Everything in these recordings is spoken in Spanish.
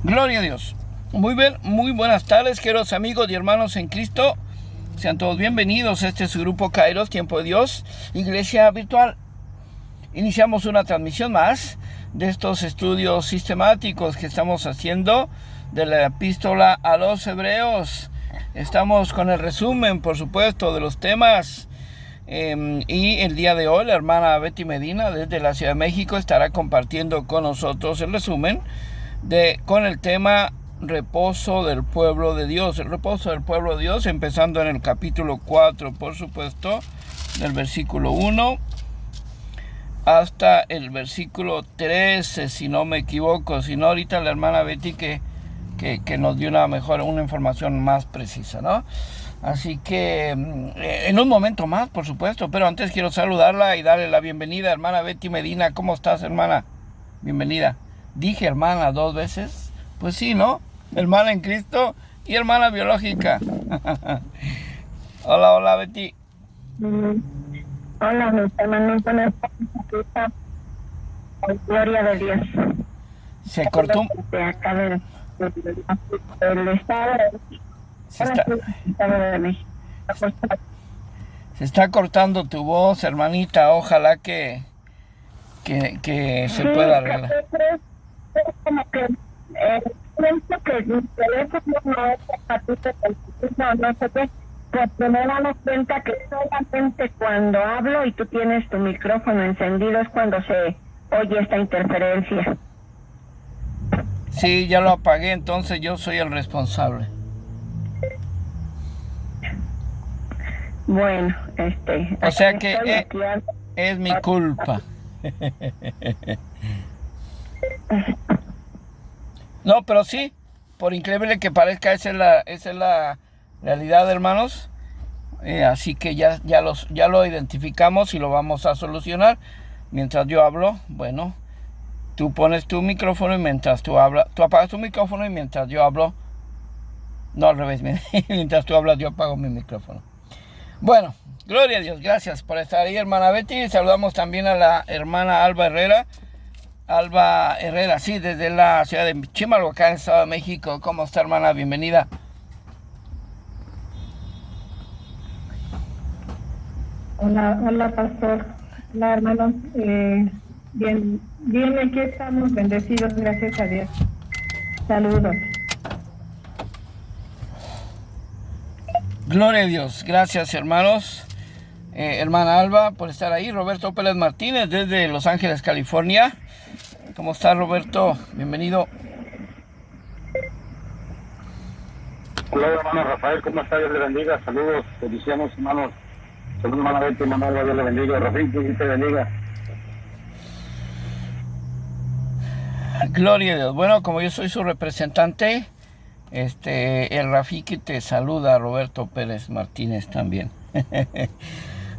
Gloria a Dios. Muy buenas tardes, queridos amigos y hermanos en Cristo. Sean todos bienvenidos. Este es su grupo Kairos, Tiempo de Dios, Iglesia Virtual. Iniciamos una transmisión más de estos estudios sistemáticos que estamos haciendo de la epístola a los Hebreos. Estamos con el resumen, por supuesto, de los temas. Y el día de hoy la hermana Betty Medina desde la Ciudad de México estará compartiendo con nosotros el resumen con el tema reposo del pueblo de Dios. El reposo del pueblo de Dios, empezando en el capítulo 4, por supuesto, del versículo 1 hasta el versículo 13, si no me equivoco. Si no, ahorita la hermana Betty que nos dio una información más precisa, ¿no? Así que en un momento más, por supuesto, pero antes quiero saludarla y darle la bienvenida, hermana Betty Medina. ¿Cómo estás, hermana? Bienvenida. Dije hermana 2 veces. Pues sí, ¿no? Hermana en Cristo y hermana biológica. Hola, Betty. Hola, mis hermanos. Gloria de Dios. Se cortó. De acá del estado de México. Se está cortando tu voz, hermanita. Ojalá que se pueda arreglar. Como que pienso que mi teléfono no es no sé qué, porque me he dado cuenta que solamente cuando hablo y tú tienes tu micrófono encendido es cuando se oye esta interferencia. Sí, ya lo apagué, entonces yo soy el responsable. Bueno, o sea que es mi culpa. No, pero sí, por increíble que parezca, esa es la realidad, hermanos. Así que ya lo identificamos y lo vamos a solucionar. Mientras yo hablo, bueno, tú pones tu micrófono y mientras tú hablas, tú apagas tu micrófono y mientras yo hablo, no al revés, mientras tú hablas yo apago mi micrófono. Bueno, gloria a Dios, gracias por estar ahí, hermana Betty. Saludamos también a la hermana Alba Herrera, sí, desde la ciudad de Chimalhuacán, Estado de México. ¿Cómo está, hermana? Bienvenida. Hola, pastor. Hola, hermanos. Bien, aquí estamos bendecidos, gracias a Dios. Saludos. Gloria a Dios, gracias, hermanos. Hermana Alba, por estar ahí. Roberto Pérez Martínez, desde Los Ángeles, California. ¿Cómo está, Roberto? Bienvenido. Hola, hermano Rafael, ¿cómo está? Dios le bendiga. Saludos, bendiciones, hermanos. Saludos, hermana Betty, hermano Alba, Dios le bendiga. Rafael, Dios te bendiga. Gloria a Dios. Bueno, como yo soy su representante, el Rafiki te saluda, Roberto Pérez Martínez también.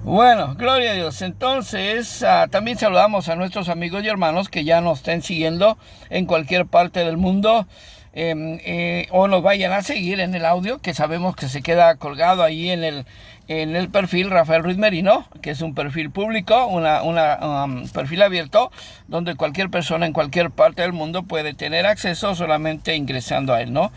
Bueno, gloria a Dios. Entonces, también saludamos a nuestros amigos y hermanos que ya nos estén siguiendo en cualquier parte del mundo, o nos vayan a seguir en el audio, que sabemos que se queda colgado ahí en el perfil Rafael Ruiz Merino, que es un perfil público, un perfil abierto, donde cualquier persona en cualquier parte del mundo puede tener acceso solamente ingresando a él, ¿no?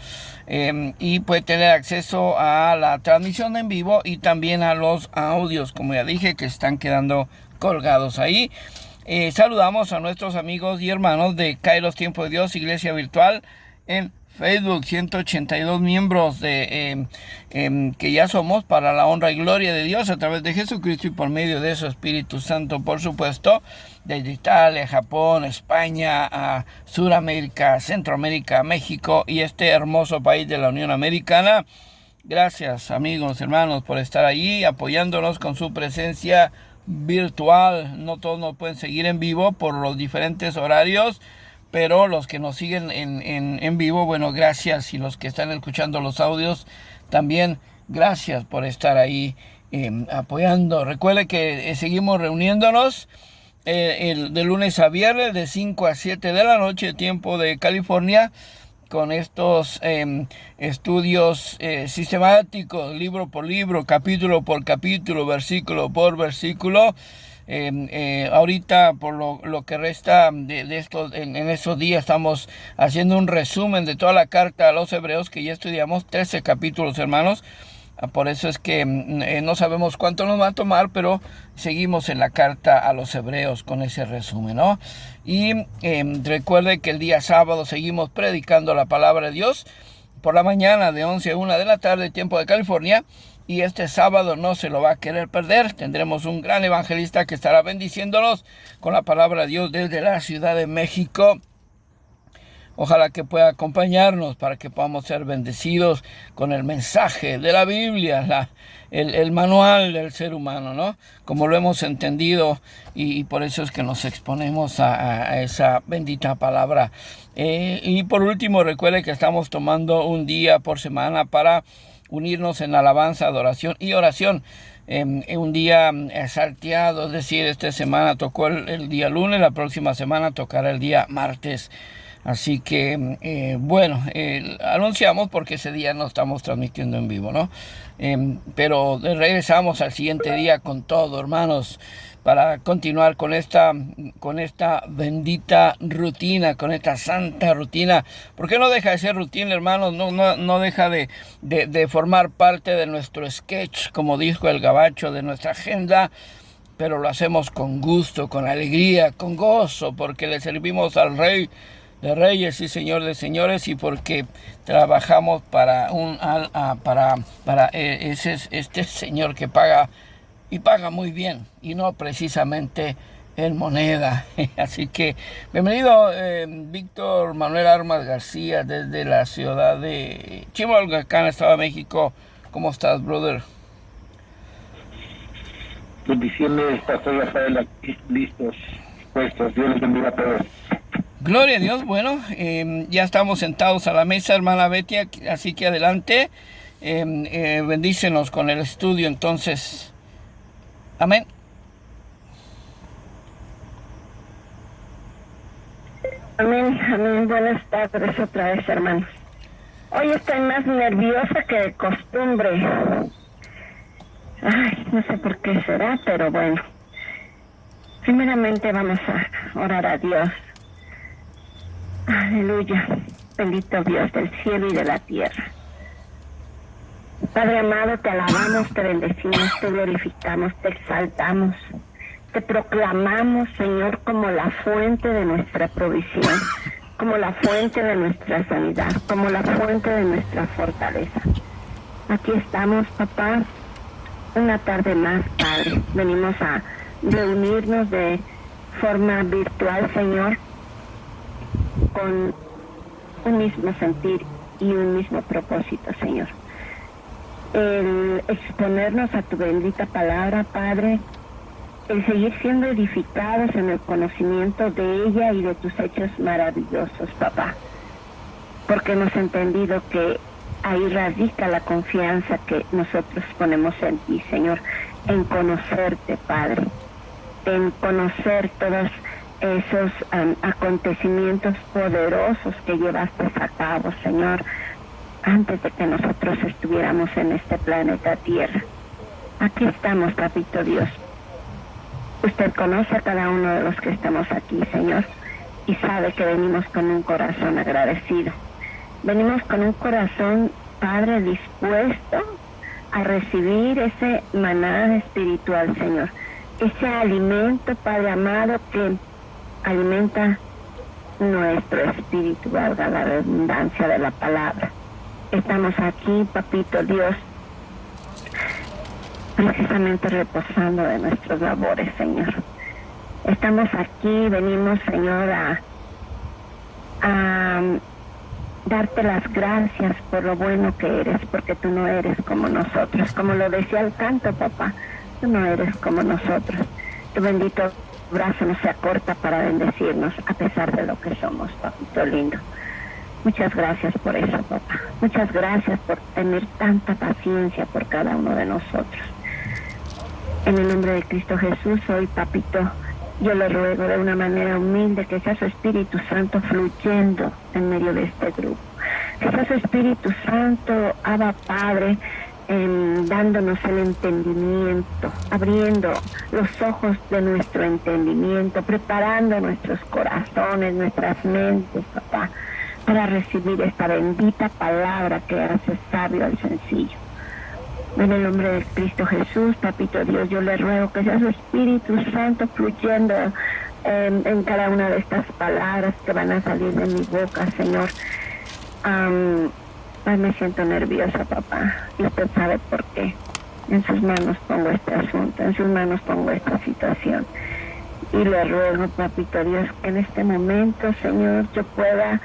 Y puede tener acceso a la transmisión en vivo y también a los audios, como ya dije, que están quedando colgados ahí. Saludamos a nuestros amigos y hermanos de Kairos Tiempo de Dios, Iglesia Virtual, en Facebook, 182 miembros que ya somos para la honra y gloria de Dios a través de Jesucristo y por medio de su Espíritu Santo, por supuesto, desde Italia, Japón, España, Suramérica, Centroamérica, México y este hermoso país de la Unión Americana. Gracias, amigos, hermanos, por estar allí apoyándonos con su presencia virtual. No todos nos pueden seguir en vivo por los diferentes horarios, pero los que nos siguen en vivo, bueno, gracias. Y los que están escuchando los audios, también gracias por estar ahí apoyando. Recuerde que seguimos reuniéndonos de lunes a viernes, de 5 a 7 de la noche, tiempo de California, con estos estudios sistemáticos, libro por libro, capítulo por capítulo, versículo por versículo. Ahorita, por lo que resta de esto, en estos días estamos haciendo un resumen de toda la carta a los hebreos, que ya estudiamos 13 capítulos, hermanos. Por eso es que no sabemos cuánto nos va a tomar, pero seguimos en la carta a los hebreos con ese resumen, ¿no? Y recuerde que el día sábado seguimos predicando la palabra de Dios por la mañana de 11 a 1 de la tarde, tiempo de California. Y este sábado no se lo va a querer perder. Tendremos un gran evangelista que estará bendiciéndonos con la palabra de Dios desde la Ciudad de México. Ojalá que pueda acompañarnos para que podamos ser bendecidos con el mensaje de la Biblia, el manual del ser humano, ¿no? Como lo hemos entendido, y por eso es que nos exponemos a esa bendita palabra. Y por último, recuerde que estamos tomando un día por semana para unirnos en alabanza, adoración y oración. Un día salteado, es decir, esta semana tocó el día lunes, la próxima semana tocará el día martes. Así que, bueno, anunciamos porque ese día no estamos transmitiendo en vivo, ¿no? Pero regresamos al siguiente día con todo, hermanos, para continuar con esta bendita rutina, con esta santa rutina. Porque no deja de ser rutina, hermanos, no deja de formar parte de nuestro sketch, como dijo el gabacho, de nuestra agenda. Pero lo hacemos con gusto, con alegría, con gozo, porque le servimos al Rey de Reyes y Señor de Señores, y porque trabajamos para este Señor que paga, y paga muy bien, y no precisamente en moneda. Así que bienvenido, Víctor Manuel Armas García, desde la ciudad de Chimalhuacán, Estado de México. ¿Cómo estás, brother? Bendiciones, Pastor Rafael, aquí listos, puestos. Dios les bendiga a todos. Gloria a Dios. Bueno, ya estamos sentados a la mesa, hermana Betty, así que adelante, bendícenos con el estudio entonces. Amén. Amén, amén. Buenas tardes otra vez, hermanos. Hoy estoy más nerviosa que de costumbre. Ay, no sé por qué será, pero bueno. Primeramente vamos a orar a Dios. Aleluya, bendito Dios del cielo y de la tierra. Padre amado, te alabamos, te bendecimos, te glorificamos, te exaltamos, te proclamamos, Señor, como la fuente de nuestra provisión, como la fuente de nuestra sanidad, como la fuente de nuestra fortaleza. Aquí estamos, papá, una tarde más, Padre. Venimos a reunirnos de forma virtual, Señor, con un mismo sentir y un mismo propósito, Señor. El exponernos a tu bendita palabra, Padre, el seguir siendo edificados en el conocimiento de ella y de tus hechos maravillosos, papá, porque hemos entendido que ahí radica la confianza que nosotros ponemos en ti, Señor, en conocerte, Padre, en conocer todos esos acontecimientos poderosos que llevaste a cabo, Señor, antes de que nosotros estuviéramos en este planeta Tierra. Aquí estamos, Papito Dios. Usted conoce a cada uno de los que estamos aquí, Señor, y sabe que venimos con un corazón agradecido. Venimos con un corazón, Padre, dispuesto a recibir ese maná espiritual, Señor. Ese alimento, Padre amado, que alimenta nuestro espíritu, valga la redundancia de la palabra. Estamos aquí, Papito Dios, precisamente reposando de nuestros labores, Señor. Estamos aquí, venimos, Señor, a darte las gracias por lo bueno que eres, porque tú no eres como nosotros. Como lo decía el canto, papá, tú no eres como nosotros. Tu bendito brazo no se acorta para bendecirnos a pesar de lo que somos, papito lindo. Muchas gracias por eso, papá. Muchas gracias por tener tanta paciencia por cada uno de nosotros. En el nombre de Cristo Jesús, hoy, papito, yo le ruego de una manera humilde que sea su Espíritu Santo fluyendo en medio de este grupo. Que sea su Espíritu Santo, Abba Padre, dándonos el entendimiento, abriendo los ojos de nuestro entendimiento, preparando nuestros corazones, nuestras mentes, papá, para recibir esta bendita palabra que hace sabio al sencillo. En el nombre de Cristo Jesús, papito Dios, yo le ruego que sea su Espíritu Santo fluyendo en cada una de estas palabras que van a salir de mi boca, Señor. Ay, me siento nerviosa, papá, y usted sabe por qué. En sus manos pongo este asunto, en sus manos pongo esta situación. Y le ruego, papito Dios, que en este momento, Señor, yo pueda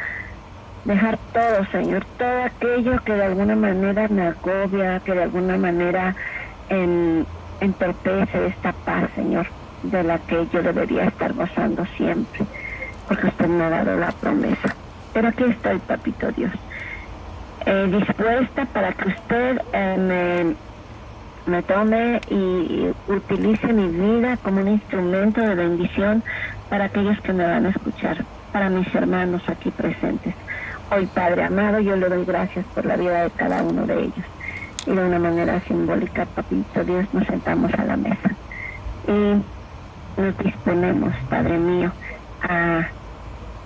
dejar todo, Señor, todo aquello que de alguna manera me agobia, que de alguna manera entorpece esta paz, Señor, de la que yo debería estar gozando siempre, porque usted me ha dado la promesa. Pero aquí estoy, papito Dios, dispuesta para que usted me tome y utilice mi vida como un instrumento de bendición para aquellos que me van a escuchar, para mis hermanos aquí presentes. Hoy, Padre amado, yo le doy gracias por la vida de cada uno de ellos. Y de una manera simbólica, papito Dios, nos sentamos a la mesa. Y nos disponemos, Padre mío, a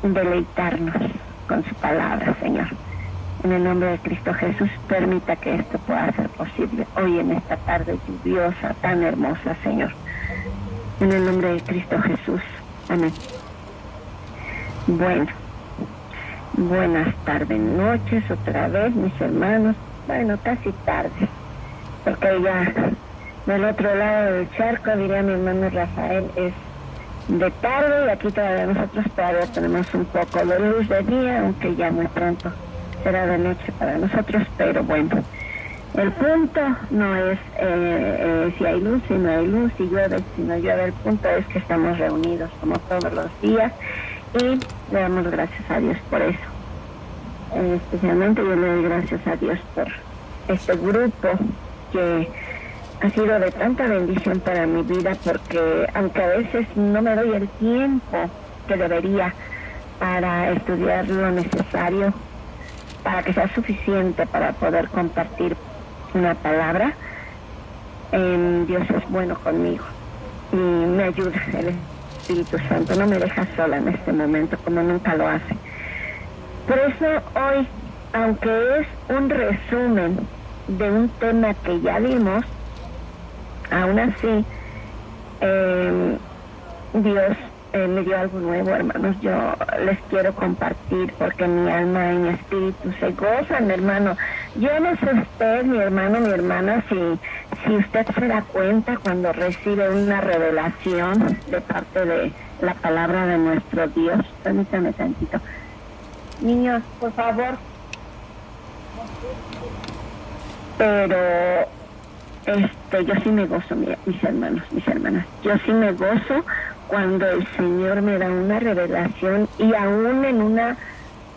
deleitarnos con su palabra, Señor. En el nombre de Cristo Jesús, permita que esto pueda ser posible hoy en esta tarde lluviosa, tan hermosa, Señor. En el nombre de Cristo Jesús. Amén. Bueno. Buenas tardes, noches, otra vez, mis hermanos. Bueno, casi tarde, porque ya del otro lado del charco, diría mi hermano Rafael, es de tarde y aquí todavía nosotros todavía tenemos un poco de luz de día, aunque ya muy pronto será de noche para nosotros, pero bueno, el punto no es si hay luz, si no hay luz, si llueve, si no llueve, el punto es que estamos reunidos como todos los días. Y le damos gracias a Dios por eso. Especialmente yo le doy gracias a Dios por este grupo que ha sido de tanta bendición para mi vida, porque aunque a veces no me doy el tiempo que debería para estudiar lo necesario, para que sea suficiente para poder compartir una palabra, Dios es bueno conmigo y me ayuda. El Espíritu Santo no me deja sola en este momento como nunca lo hace. Por eso hoy, aunque es un resumen de un tema que ya vimos, aún así Dios me dio algo nuevo, hermanos. Yo les quiero compartir porque mi alma y mi espíritu se gozan, hermano. Yo no sé usted, mi hermano, mi hermana, si usted se da cuenta cuando recibe una revelación de parte de la palabra de nuestro Dios. Permítame tantito. Niños, por favor. Pero yo sí me gozo, mis hermanos, mis hermanas. Yo sí me gozo cuando el Señor me da una revelación, y aún en una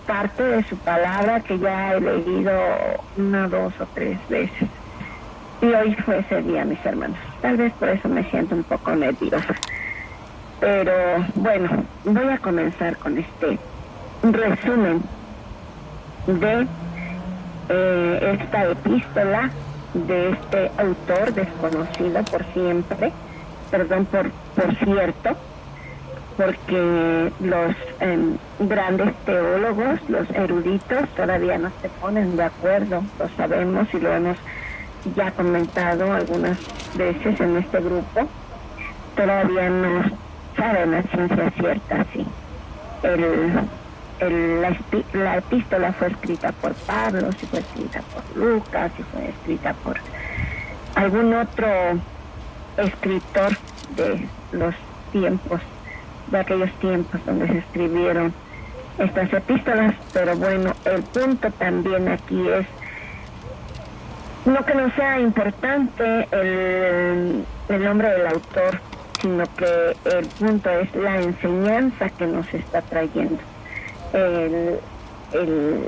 parte de su palabra que ya he leído 1, 2 o 3 veces. Y hoy fue ese día, mis hermanos. Tal vez por eso me siento un poco nerviosa. Pero bueno, voy a comenzar con este resumen de esta epístola de este autor desconocido por siempre, perdón por cierto, porque los grandes teólogos, los eruditos, todavía no se ponen de acuerdo, lo sabemos y lo hemos ya comentado algunas veces en este grupo. Todavía no saben a ciencia cierta si la epístola fue escrita por Pablo, si fue escrita por Lucas, si fue escrita por algún otro escritor de los tiempos, de aquellos tiempos donde se escribieron estas epístolas. Pero bueno, el punto también aquí es no que no sea importante el nombre del autor, sino que el punto es la enseñanza que nos está trayendo,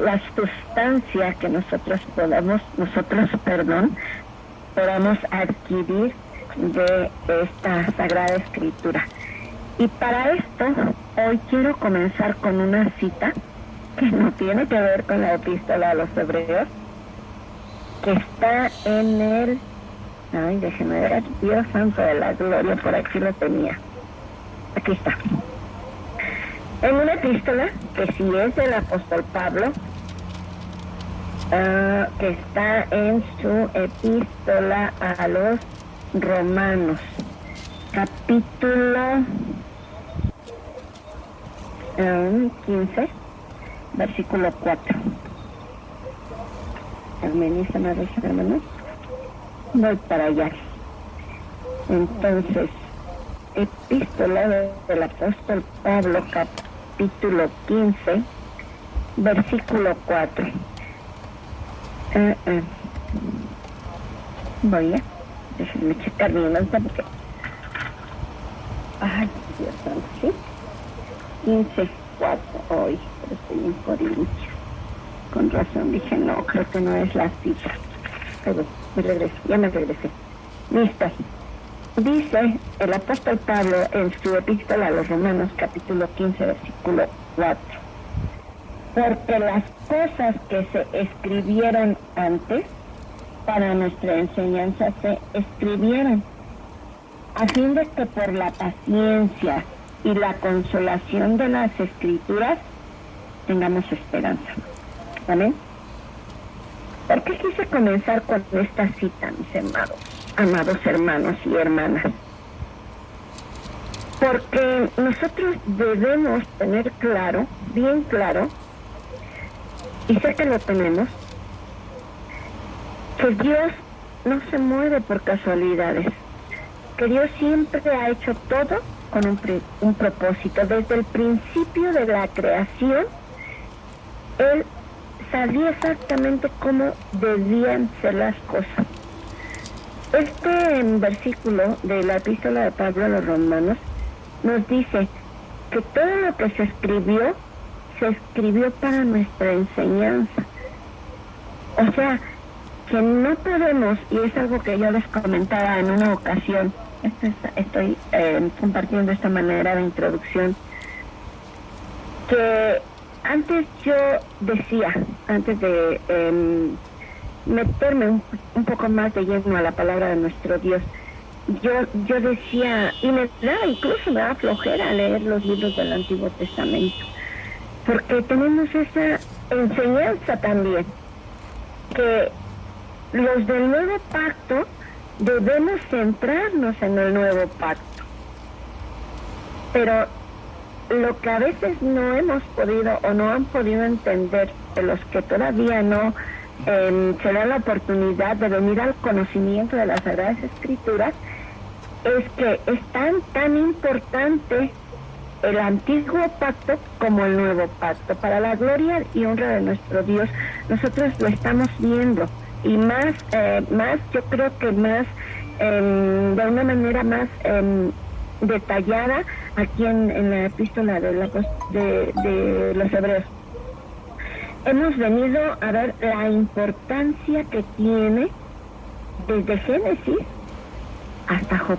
la sustancia que nosotros podamos adquirir de esta Sagrada Escritura. Y para esto, hoy quiero comenzar con una cita que no tiene que ver con la epístola a los Hebreos, que está en el... Ay, déjenme ver, Dios santo de la gloria, por aquí lo tenía. Aquí está. En una epístola, que sí es del apóstol Pablo, que está en su epístola a los Romanos, capítulo 15, versículo 4. Permítanme, hermanos. Voy para allá. Entonces, epístola del apóstol Pablo, capítulo 15, versículo 4. Voy a... Déjenme checar bien, ¿no? Porque... Ay, Dios santo, ¿sí? 15, 4. Hoy, pero estoy en Corintios. Con razón dije, no, creo que no es la cita. Pero ya me regresé. Listo. Dice el apóstol Pablo en su epístola a los Romanos, capítulo 15, versículo 4. Porque las cosas que se escribieron antes para nuestra enseñanza se escribieron a fin de que por la paciencia y la consolación de las escrituras tengamos esperanza. ¿Amén? ¿Por qué quise comenzar con esta cita, mis amados hermanos y hermanas? Porque nosotros debemos tener claro, bien claro, y sé que lo tenemos, que Dios no se mueve por casualidades, que Dios siempre ha hecho todo con un propósito. Desde el principio de la creación, Él sabía exactamente cómo debían ser las cosas. Este versículo de la epístola de Pablo a los Romanos nos dice que todo lo que se escribió para nuestra enseñanza. O sea, que no podemos, y es algo que yo les comentaba en una ocasión, estoy compartiendo esta manera de introducción, que antes yo decía, antes de meterme un poco más de lleno a la palabra de nuestro Dios, yo decía, y incluso me da flojera leer los libros del Antiguo Testamento, porque tenemos esa enseñanza también, que los del Nuevo Pacto debemos centrarnos en el Nuevo Pacto. Pero lo que a veces no hemos podido o no han podido entender, de los que todavía no se da la oportunidad de venir al conocimiento de las Sagradas Escrituras, es que es tan importante el Antiguo Pacto como el Nuevo Pacto. Para la gloria y honra de nuestro Dios, nosotros lo estamos viendo, y más yo creo que más de una manera más detallada aquí en la epístola de los Hebreos. Hemos venido a ver la importancia que tiene desde Génesis hasta Job,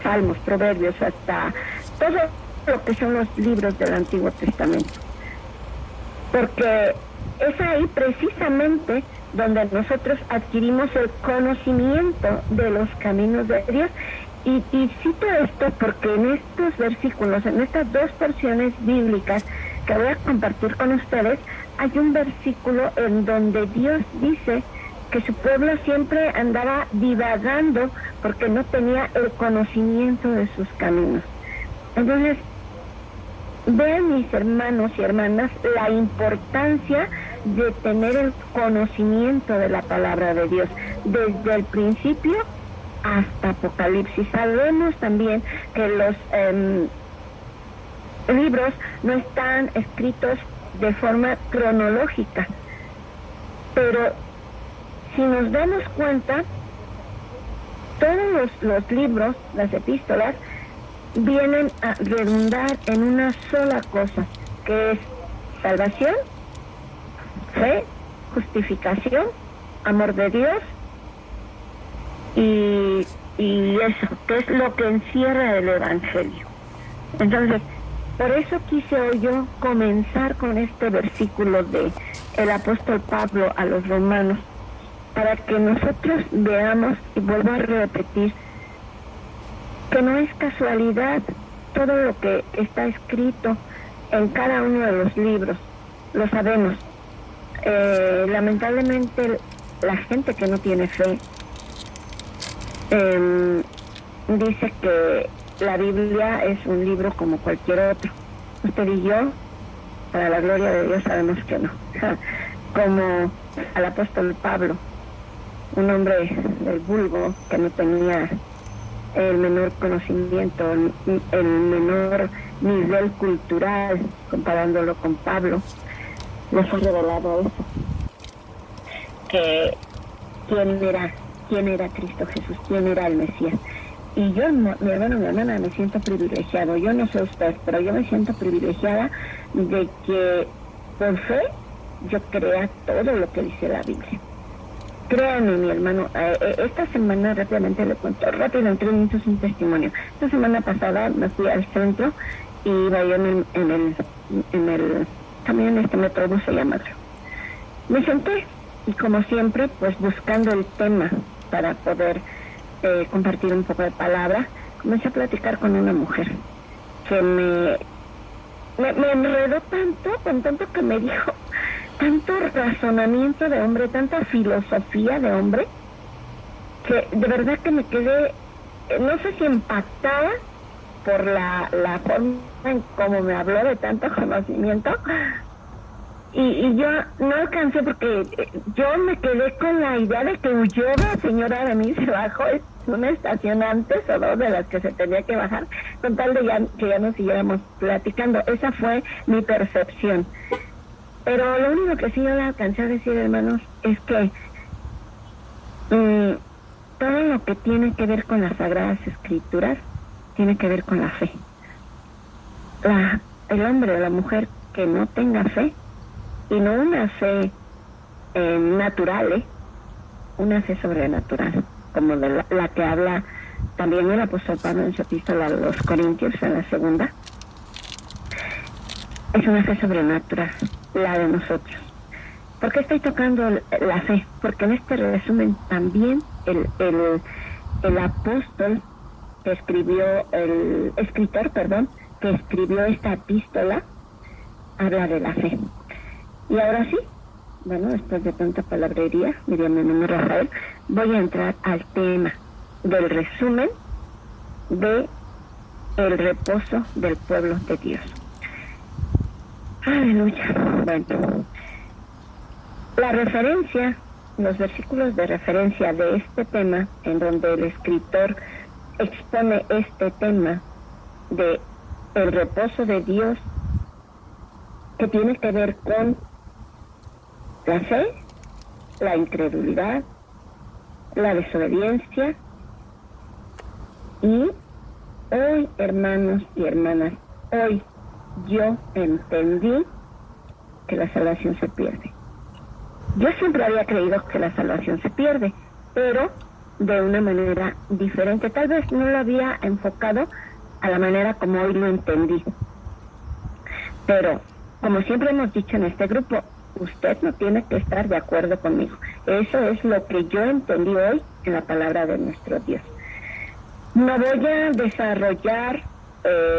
Salmos, Proverbios, hasta todo lo que son los libros del Antiguo Testamento. Porque es ahí precisamente donde nosotros adquirimos el conocimiento de los caminos de Dios. Y cito esto porque en estos versículos, en estas dos porciones bíblicas que voy a compartir con ustedes, hay un versículo en donde Dios dice que su pueblo siempre andaba divagando porque no tenía el conocimiento de sus caminos. Entonces, vean, mis hermanos y hermanas, la importancia de tener el conocimiento de la palabra de Dios desde el principio hasta Apocalipsis. Sabemos también que los libros no están escritos de forma cronológica, pero si nos damos cuenta, todos los libros, las epístolas, vienen a redundar en una sola cosa, que es salvación, fe, justificación, amor de Dios, y eso, que es lo que encierra el Evangelio. Entonces, por eso quise hoy yo comenzar con este versículo de el apóstol Pablo a los Romanos, para que nosotros veamos, y vuelvo a repetir, que no es casualidad todo lo que está escrito en cada uno de los libros, lo sabemos. Lamentablemente la gente que no tiene fe dice que la Biblia es un libro como cualquier otro. Usted y yo, para la gloria de Dios, sabemos que no. Como al apóstol Pablo, un hombre del vulgo que no tenía el menor conocimiento, el menor nivel cultural, comparándolo con Pablo, les ha revelado eso, que quién era Cristo Jesús, quién era el Mesías. Y yo, mi hermano, mi hermana, me siento privilegiado. Yo no sé usted, pero yo me siento privilegiada de que por fe yo crea todo lo que dice la Biblia. Créanme, mi hermano, esta semana, rápidamente le cuento, rápido, en 3 minutos un testimonio. Esta semana pasada me fui al centro y iba yo en el camión, Metrobús se llama. Me senté y como siempre, pues buscando el tema para poder compartir un poco de palabra, comencé a platicar con una mujer que me enredó tanto que me dijo tanto razonamiento de hombre, tanta filosofía de hombre, que de verdad que me quedé, no sé si impactada por la forma en cómo me habló de tanto conocimiento, y yo no alcancé porque yo me quedé con la idea de que huyó la señora de mí, se bajó en una estación antes o 2 de las que se tenía que bajar, con tal de que ya nos siguiéramos platicando. Esa fue mi percepción. Pero lo único que sí yo le alcancé a decir, hermanos, es que todo lo que tiene que ver con las Sagradas Escrituras tiene que ver con la fe. El hombre o la mujer que no tenga fe, y no una fe natural, una fe sobrenatural, como de la que habla también el apóstol Pablo en su epístola a los Corintios, en la 2, es una fe sobrenatural, la de nosotros. ¿Por qué estoy tocando la fe? Porque en este resumen también el apóstol que escribió, el escritor, que escribió esta epístola, habla de la fe. Y ahora sí, bueno, después de tanta palabrería, Miriam, mi nombre es Rafael, voy a entrar al tema del resumen de el reposo del pueblo de Dios. Aleluya. Bueno, la referencia, los versículos de referencia de este tema, en donde el escritor expone este tema de el reposo de Dios, que tiene que ver con la fe, la incredulidad, la desobediencia, y hoy, hermanos y hermanas, hoy yo entendí que la salvación se pierde. Yo siempre había creído que la salvación se pierde, pero de una manera diferente. Tal vez no lo había enfocado a la manera como hoy lo entendí. Pero, como siempre hemos dicho en este grupo, usted no tiene que estar de acuerdo conmigo. Eso es lo que yo entendí hoy en la palabra de nuestro Dios. No voy a desarrollar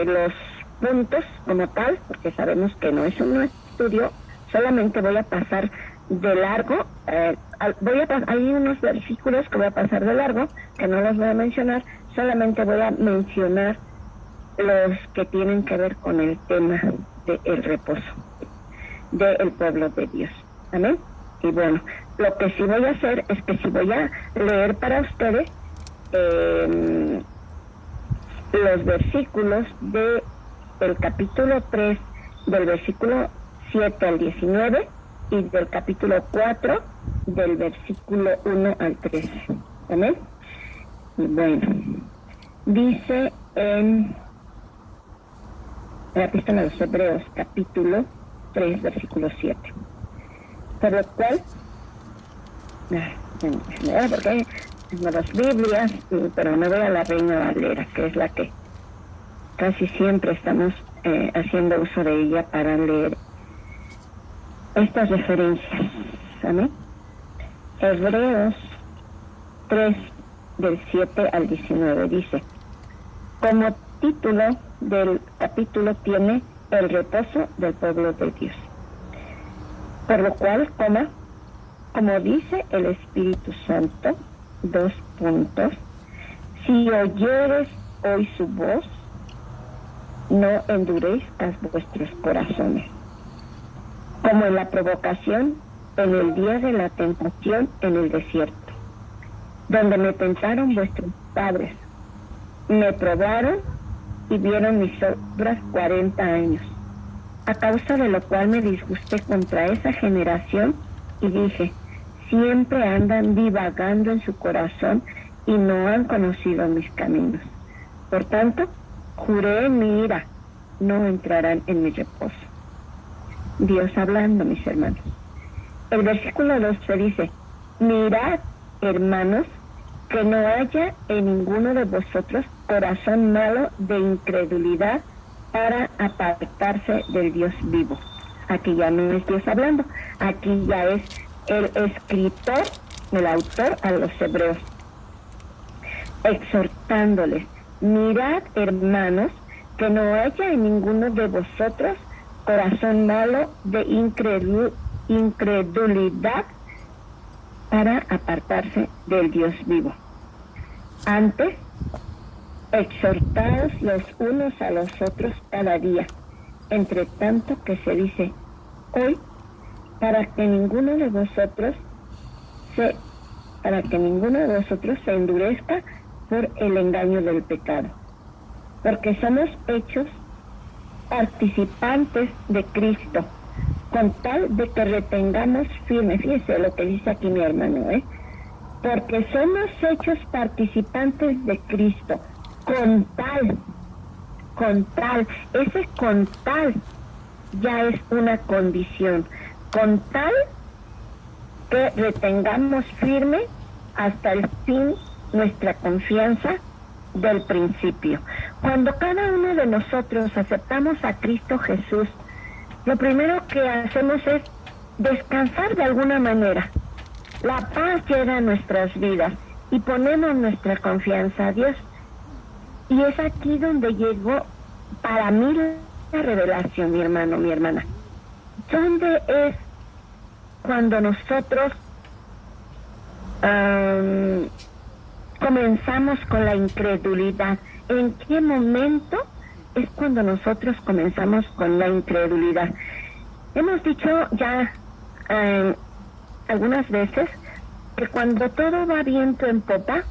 los puntos como tal, porque sabemos que no es un estudio, solamente voy a pasar de largo, hay unos versículos que voy a pasar de largo, que no los voy a mencionar, solamente voy a mencionar los que tienen que ver con el tema del reposo del pueblo de Dios. Amén. Y bueno, lo que sí voy a hacer es que sí voy a leer para ustedes los versículos del capítulo 3, del versículo 7 al 19, y del capítulo 4, del versículo 1 al 13. Amén. Y bueno, dice en la epístola a los Hebreos, capítulo 3, versículo 7. Por lo cual, porque hay las Biblias, pero me voy a la Reina Valera, que es la que casi siempre estamos haciendo uso de ella para leer estas referencias. Amén. Hebreos 3, del 7 al 19, dice, como título del capítulo tiene el reposo del pueblo de Dios. Por lo cual, como dice el Espíritu Santo, 2 puntos, si oyeres hoy su voz, no endurezcas vuestros corazones, como en la provocación en el día de la tentación en el desierto, donde me tentaron vuestros padres, me probaron y vieron mis obras 40 años, a causa de lo cual me disgusté contra esa generación y dije, siempre andan divagando en su corazón y no han conocido mis caminos. Por tanto, juré en mi ira, no entrarán en mi reposo. Dios hablando, mis hermanos. El versículo 12 dice, mirad, hermanos, que no haya en ninguno de vosotros corazón malo de incredulidad para apartarse del Dios vivo. Aquí ya no es Dios hablando, aquí ya es el escritor, el autor a los hebreos, exhortándoles, mirad, hermanos, que no haya en ninguno de vosotros corazón malo de incredulidad para apartarse del Dios vivo. Antes, exhortaos los unos a los otros cada día, entre tanto que se dice hoy, para que ninguno de vosotros se endurezca por el engaño del pecado, porque somos hechos participantes de Cristo, con tal de que retengamos firme, fíjese lo que dice aquí mi hermano, porque somos hechos participantes de Cristo, con tal, ese con tal ya es una condición, con tal que retengamos firme hasta el fin nuestra confianza del principio. Cuando cada uno de nosotros aceptamos a Cristo Jesús, lo primero que hacemos es descansar de alguna manera. La paz llega a nuestras vidas y ponemos nuestra confianza a Dios. Y es aquí donde llegó para mí la revelación, mi hermano, mi hermana. ¿Dónde es cuando nosotros comenzamos con la incredulidad? ¿En qué momento es cuando nosotros comenzamos con la incredulidad? Hemos dicho ya algunas veces que cuando todo va viento en popa,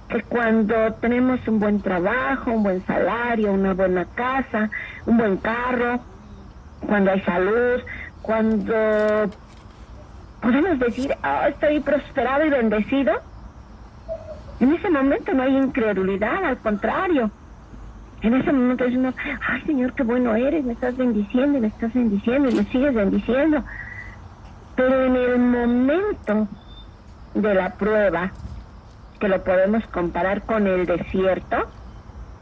que cuando tenemos un buen trabajo, un buen salario, una buena casa, un buen carro, cuando hay salud, cuando podemos decir, estoy prosperado y bendecido, en ese momento no hay incredulidad, al contrario. En ese momento es uno, ay Señor, qué bueno eres, me estás bendiciendo y me sigues bendiciendo. Pero en el momento de la prueba, que lo podemos comparar con el desierto,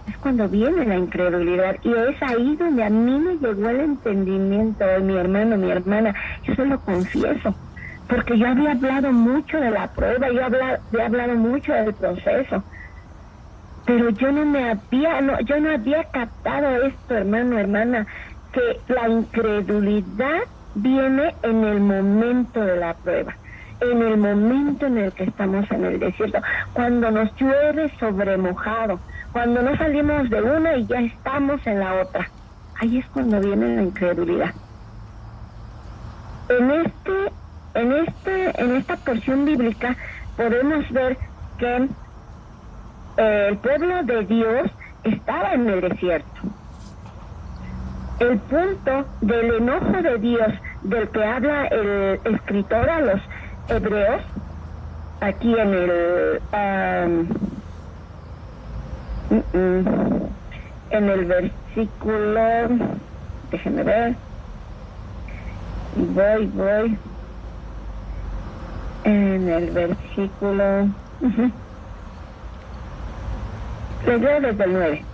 es cuando viene la incredulidad, y es ahí donde a mí me llegó el entendimiento, mi hermano, mi hermana, yo se lo confieso, porque yo había hablado mucho de la prueba, yo había hablado mucho del proceso, pero yo no había captado esto, hermano, hermana, que la incredulidad viene en el momento de la prueba, en el momento en el que estamos en el desierto, cuando nos llueve sobre mojado, cuando no salimos de una y ya estamos en la otra. Ahí es cuando viene la incredulidad. En esta porción bíblica podemos ver que el pueblo de Dios estaba en el desierto. El punto del enojo de Dios del que habla el escritor a los hebreos, aquí en el versículo, déjenme ver, voy, en el versículo, les leo desde el 9,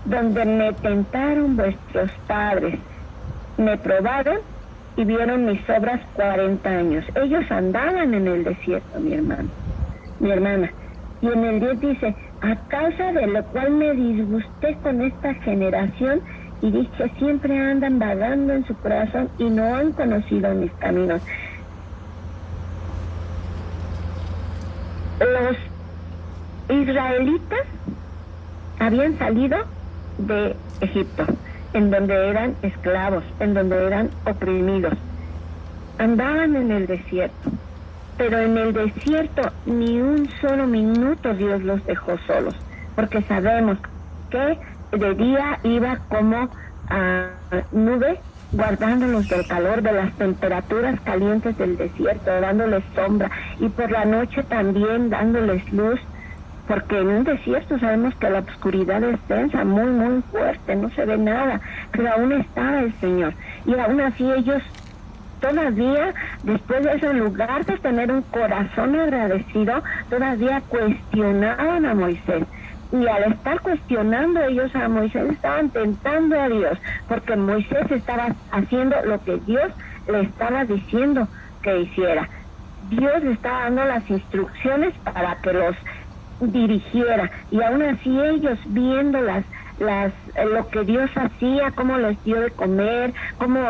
donde me tentaron vuestros padres, me probaron y vieron mis obras 40 años. Ellos andaban en el desierto, mi hermana. Y en el 10 dice, a causa de lo cual me disgusté con esta generación y dije, siempre andan vagando en su corazón y no han conocido mis caminos. Los israelitas habían salido de Egipto, en donde eran esclavos, en donde eran oprimidos. Andaban en el desierto, pero en el desierto ni un solo minuto Dios los dejó solos, porque sabemos que de día iba como nube, guardándolos del calor, de las temperaturas calientes del desierto, dándoles sombra, y por la noche también dándoles luz, porque en un desierto sabemos que la oscuridad es densa, muy, muy fuerte, no se ve nada, pero aún estaba el Señor. Y aún así ellos todavía, después de eso, en lugar de tener un corazón agradecido, todavía cuestionaban a Moisés. Y al estar cuestionando ellos a Moisés, estaban tentando a Dios, porque Moisés estaba haciendo lo que Dios le estaba diciendo que hiciera. Dios le estaba dando las instrucciones para que los dirigiera, y aún así ellos viendo lo que Dios hacía, cómo les dio de comer, cómo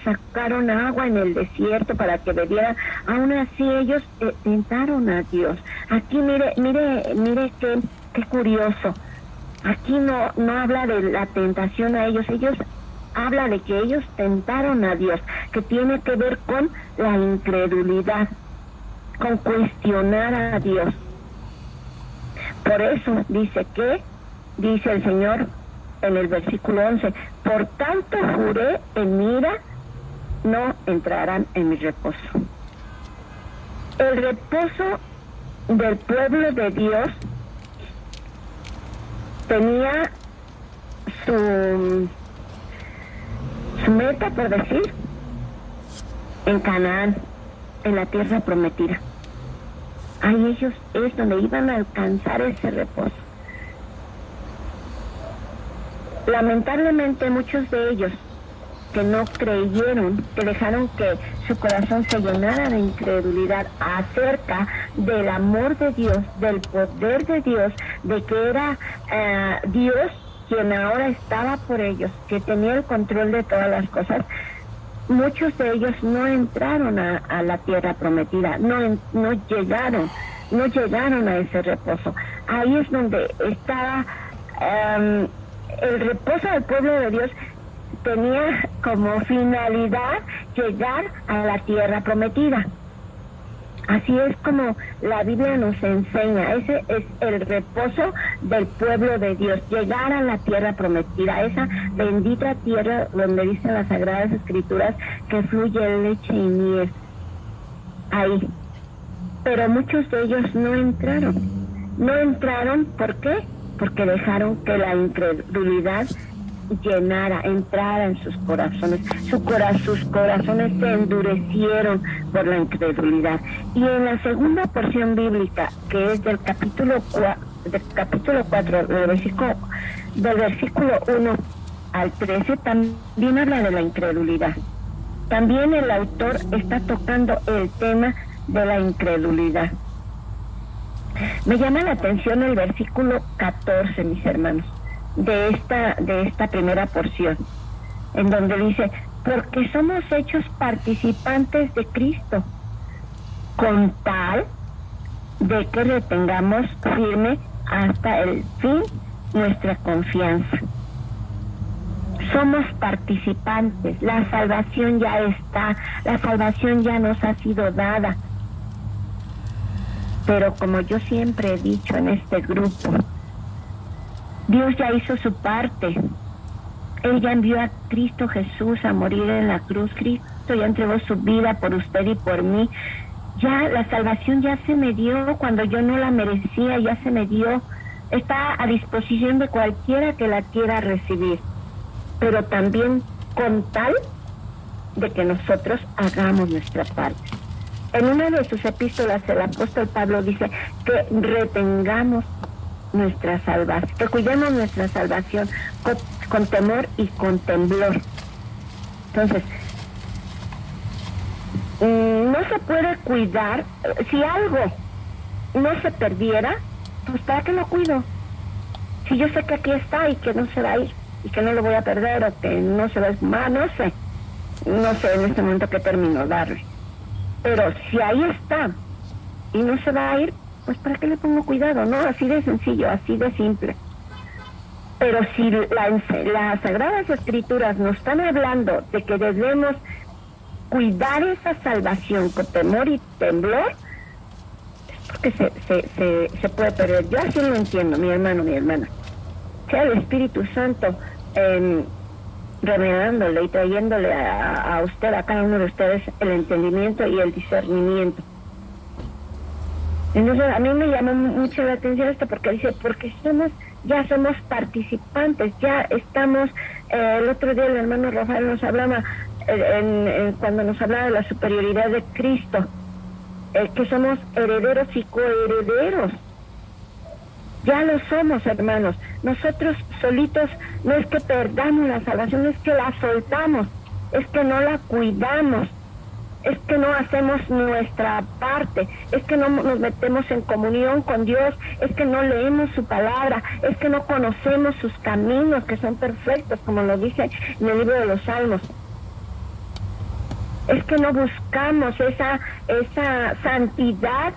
sacaron agua en el desierto para que bebieran, aún así ellos tentaron a Dios. Aquí mire qué curioso, aquí no habla de la tentación a ellos habla de que ellos tentaron a Dios, que tiene que ver con la incredulidad, con cuestionar a Dios. Por eso dice el Señor en el versículo 11, por tanto juré en mi ira, no entrarán en mi reposo. El reposo del pueblo de Dios tenía su meta, por decir, en Canaán, en la tierra prometida. Ahí ellos es donde iban a alcanzar ese reposo. Lamentablemente muchos de ellos que no creyeron, que dejaron que su corazón se llenara de incredulidad acerca del amor de Dios, del poder de Dios, de que era Dios quien ahora estaba por ellos, que tenía el control de todas las cosas. Muchos de ellos no entraron a la tierra prometida, no llegaron a ese reposo. Ahí es donde estaba el reposo del pueblo de Dios. Tenía como finalidad llegar a la tierra prometida. Así es como la Biblia nos enseña. Ese es el reposo del pueblo de Dios, llegar a la tierra prometida, esa bendita tierra donde dicen las Sagradas Escrituras que fluye leche y miel. Ahí. Pero muchos de ellos no entraron. No entraron, ¿por qué? Porque dejaron que la incredulidad entrara en sus corazones. Sus corazones se endurecieron por la incredulidad. Y en la segunda porción bíblica, que es del capítulo 4, del versículo 1 al 13, también habla de la incredulidad. También el autor está tocando el tema de la incredulidad. Me llama la atención el versículo 14, mis hermanos, de esta primera porción, en donde dice, porque somos hechos participantes de Cristo, con tal de que retengamos firme hasta el fin nuestra confianza. Somos participantes, la salvación ya está, la salvación ya nos ha sido dada. Pero como yo siempre he dicho en este grupo, Dios ya hizo su parte. Él ya envió a Cristo Jesús a morir en la cruz. Cristo ya entregó su vida por usted y por mí. Ya la salvación ya se me dio cuando yo no la merecía, ya se me dio. Está a disposición de cualquiera que la quiera recibir. Pero también con tal de que nosotros hagamos nuestra parte. En una de sus epístolas el apóstol Pablo dice que retengamos nuestra salvación, que cuidemos nuestra salvación con temor y con temblor. Entonces, se puede cuidar, si algo no se perdiera, pues ¿para qué lo cuido? Si yo sé que aquí está y que no se va a ir, y que no lo voy a perder, o que no se va a esfumar, no sé en este momento qué término darle. Pero si ahí está y no se va a ir, pues ¿para qué le pongo cuidado? No, así de sencillo, así de simple. Pero si las Sagradas Escrituras nos están hablando de que debemos cuidar esa salvación con temor y temblor, es porque se puede perder. Yo así lo entiendo, mi hermano, mi hermana. Sea el Espíritu Santo revelándole y trayéndole a usted, a cada uno de ustedes, el entendimiento y el discernimiento. Entonces a mí me llamó mucho la atención esto, porque dice, porque ya somos participantes, ya estamos, el otro día el hermano Rafael nos hablaba, cuando nos hablaba de la superioridad de Cristo, que somos herederos y coherederos. Ya lo somos, hermanos. Nosotros solitos no es que perdamos la salvación, es que la soltamos, es que no la cuidamos, es que no hacemos nuestra parte, es que no nos metemos en comunión con Dios, es que no leemos su palabra, es que no conocemos sus caminos que son perfectos, como lo dice en el libro de los Salmos. Es que no buscamos esa santidad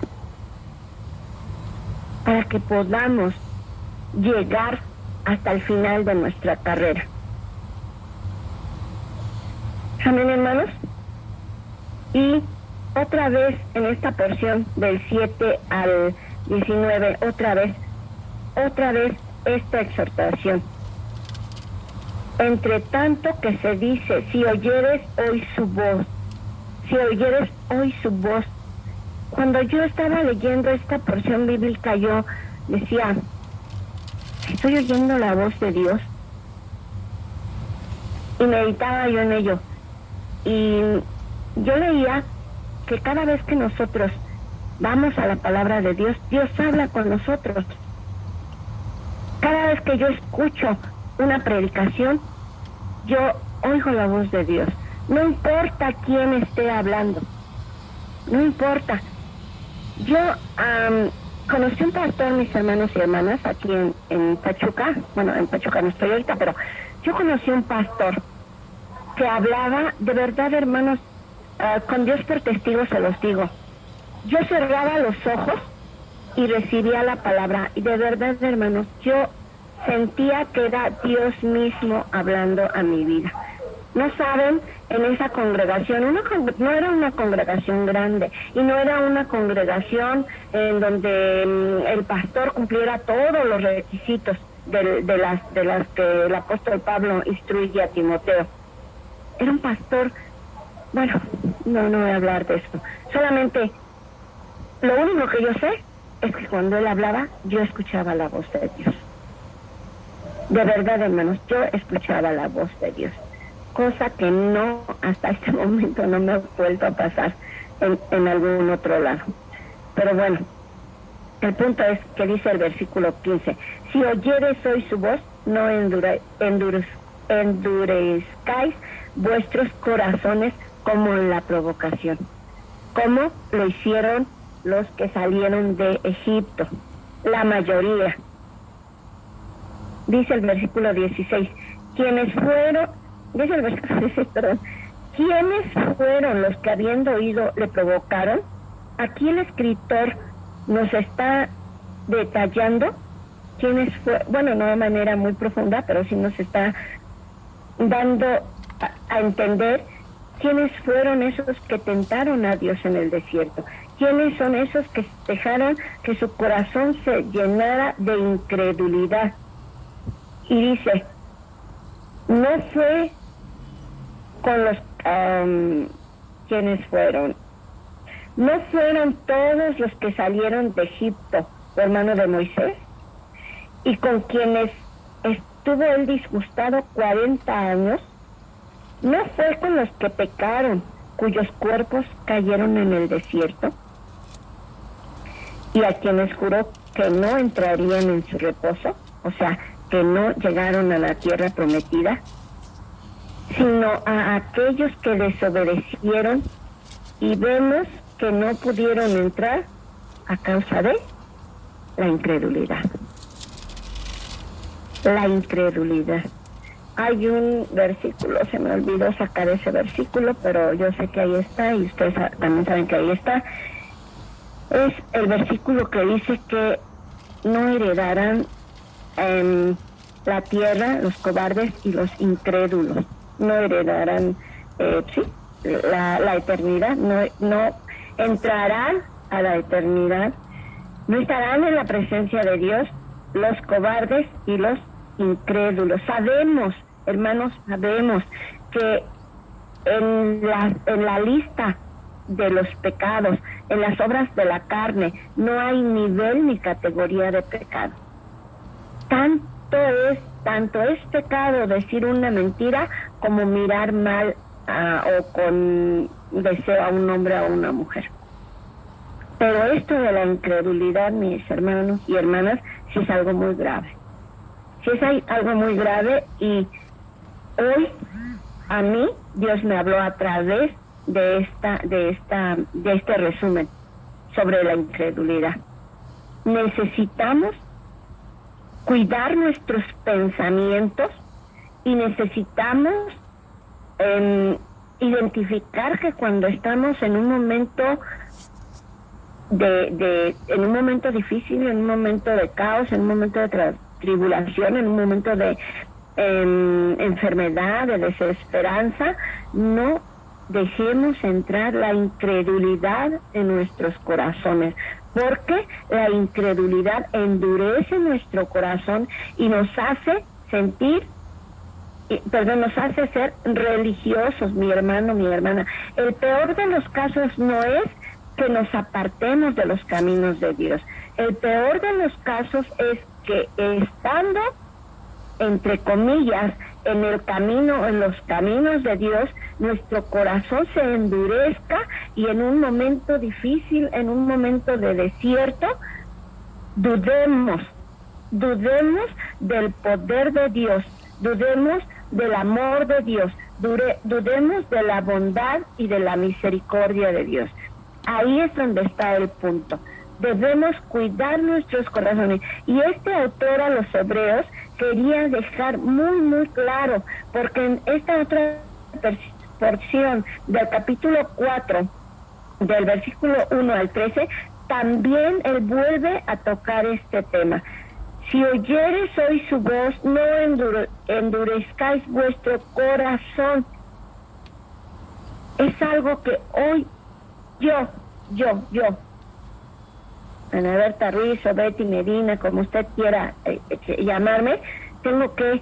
para que podamos llegar hasta el final de nuestra carrera. Amén, hermanos. Y otra vez en esta porción del 7 al 19, otra vez esta exhortación. Entre tanto que se dice, si oyeres hoy su voz, si oyeres hoy su voz. Cuando yo estaba leyendo esta porción bíblica, yo decía, ¿estoy oyendo la voz de Dios? Y meditaba yo en ello. Y yo leía que cada vez que nosotros vamos a la palabra de Dios, Dios habla con nosotros. Cada vez que yo escucho una predicación, yo oigo la voz de Dios. No importa quién esté hablando, no importa. Yo conocí un pastor, mis hermanos y hermanas, aquí en Pachuca. Bueno, en Pachuca no estoy ahorita, pero yo conocí un pastor que hablaba, de verdad, hermanos, con Dios por testigo se los digo. Yo cerraba los ojos y recibía la palabra, y de verdad, hermanos, yo sentía que era Dios mismo hablando a mi vida. No saben, en esa congregación, no era una congregación grande, y no era una congregación en donde el pastor cumpliera todos los requisitos de las que el apóstol Pablo instruye a Timoteo. Era un pastor, bueno, no voy a hablar de esto. Solamente, lo único que yo sé es que cuando él hablaba, yo escuchaba la voz de Dios. De verdad, hermanos, yo escuchaba la voz de Dios. Cosa que no, hasta este momento no me ha vuelto a pasar en algún otro lado. Pero bueno, el punto es que dice el versículo 15, si oyeres hoy su voz, no endurezcáis vuestros corazones como en la provocación, como lo hicieron los que salieron de Egipto, la mayoría. Dice el versículo 16, ¿quiénes fueron los que habiendo oído le provocaron? Aquí el escritor nos está detallando quiénes fue, bueno, no de manera muy profunda, pero sí nos está dando a entender quiénes fueron esos que tentaron a Dios en el desierto, quiénes son esos que dejaron que su corazón se llenara de incredulidad. Y dice, no fue con los ¿quiénes fueron? ¿No fueron todos los que salieron de Egipto, hermano de Moisés? Y con quienes estuvo él disgustado 40 años, ¿no fue con los que pecaron, cuyos cuerpos cayeron en el desierto? Y a quienes juró que no entrarían en su reposo, o sea, que no llegaron a la tierra prometida, sino a aquellos que desobedecieron. Y vemos que no pudieron entrar a causa de la incredulidad. La incredulidad. Hay un versículo, se me olvidó sacar ese versículo, pero yo sé que ahí está y ustedes también saben que ahí está. Es el versículo que dice que no heredarán la tierra los cobardes y los incrédulos. No heredarán la eternidad, no entrarán a la eternidad, no estarán en la presencia de Dios los cobardes y los incrédulos. Sabemos, hermanos, sabemos que en la lista de los pecados, en las obras de la carne, no hay nivel ni categoría de pecado. Tanto es pecado decir una mentira como mirar mal o con deseo a un hombre o a una mujer. Pero esto de la incredulidad, mis hermanos y hermanas, sí es algo muy grave. Sí es algo muy grave, y hoy a mí Dios me habló a través de este resumen sobre la incredulidad. Necesitamos cuidar nuestros pensamientos y necesitamos identificar que cuando estamos en un momento en un momento difícil, en un momento de caos, en un momento de tribulación, en un momento de enfermedad, de desesperanza, no dejemos entrar la incredulidad en nuestros corazones, porque la incredulidad endurece nuestro corazón y nos hace nos hace ser religiosos, mi hermano, mi hermana. El peor de los casos no es que nos apartemos de los caminos de Dios. El peor de los casos es que estando, entre comillas, en los caminos de Dios, nuestro corazón se endurezca y en un momento difícil, en un momento de desierto, dudemos del poder de Dios, dudemos del amor de Dios, dudemos de la bondad y de la misericordia de Dios. Ahí es donde está el punto. Debemos cuidar nuestros corazones. Y este autor a los Hebreos quería dejar muy, muy claro, porque en esta otra porción del capítulo 4, del versículo 1 al 13, también él vuelve a tocar este tema. Si oyeres hoy su voz, no endurezcáis vuestro corazón. Es algo que hoy yo, Ana Berta Ruiz o Betty Medina, como usted quiera llamarme, tengo que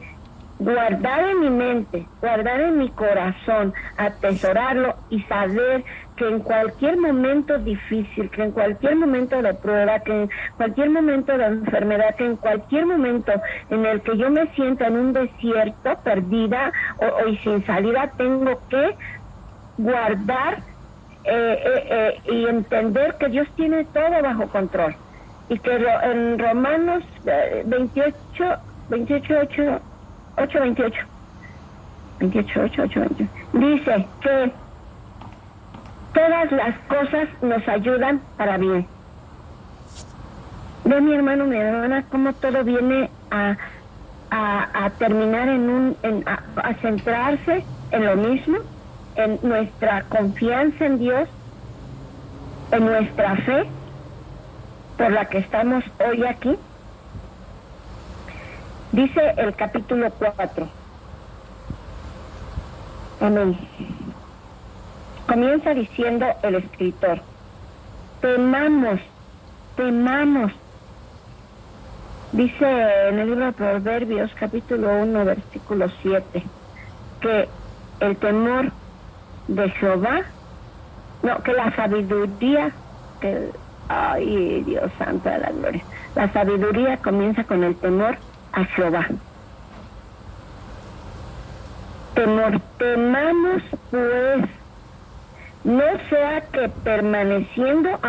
guardar en mi mente, guardar en mi corazón, atesorarlo y saber que en cualquier momento difícil, que en cualquier momento de prueba, que en cualquier momento de enfermedad, que en cualquier momento en el que yo me sienta en un desierto, perdida y sin salida, tengo que guardar y entender que Dios tiene todo bajo control, y que en Romanos 28 dice que todas las cosas nos ayudan para bien. Ve, mi hermano, mi hermana, cómo todo viene a terminar a centrarse en lo mismo, en nuestra confianza en Dios, en nuestra fe por la que estamos hoy aquí. Dice el capítulo 4. Amén. Comienza diciendo el escritor: temamos. Dice en el libro de Proverbios, capítulo 1, versículo 7, que el temor de Jehová, que la sabiduría, ay, Dios santo de la gloria, la sabiduría comienza con el temor a Jehová. Temamos pues, no sea que permaneciendo,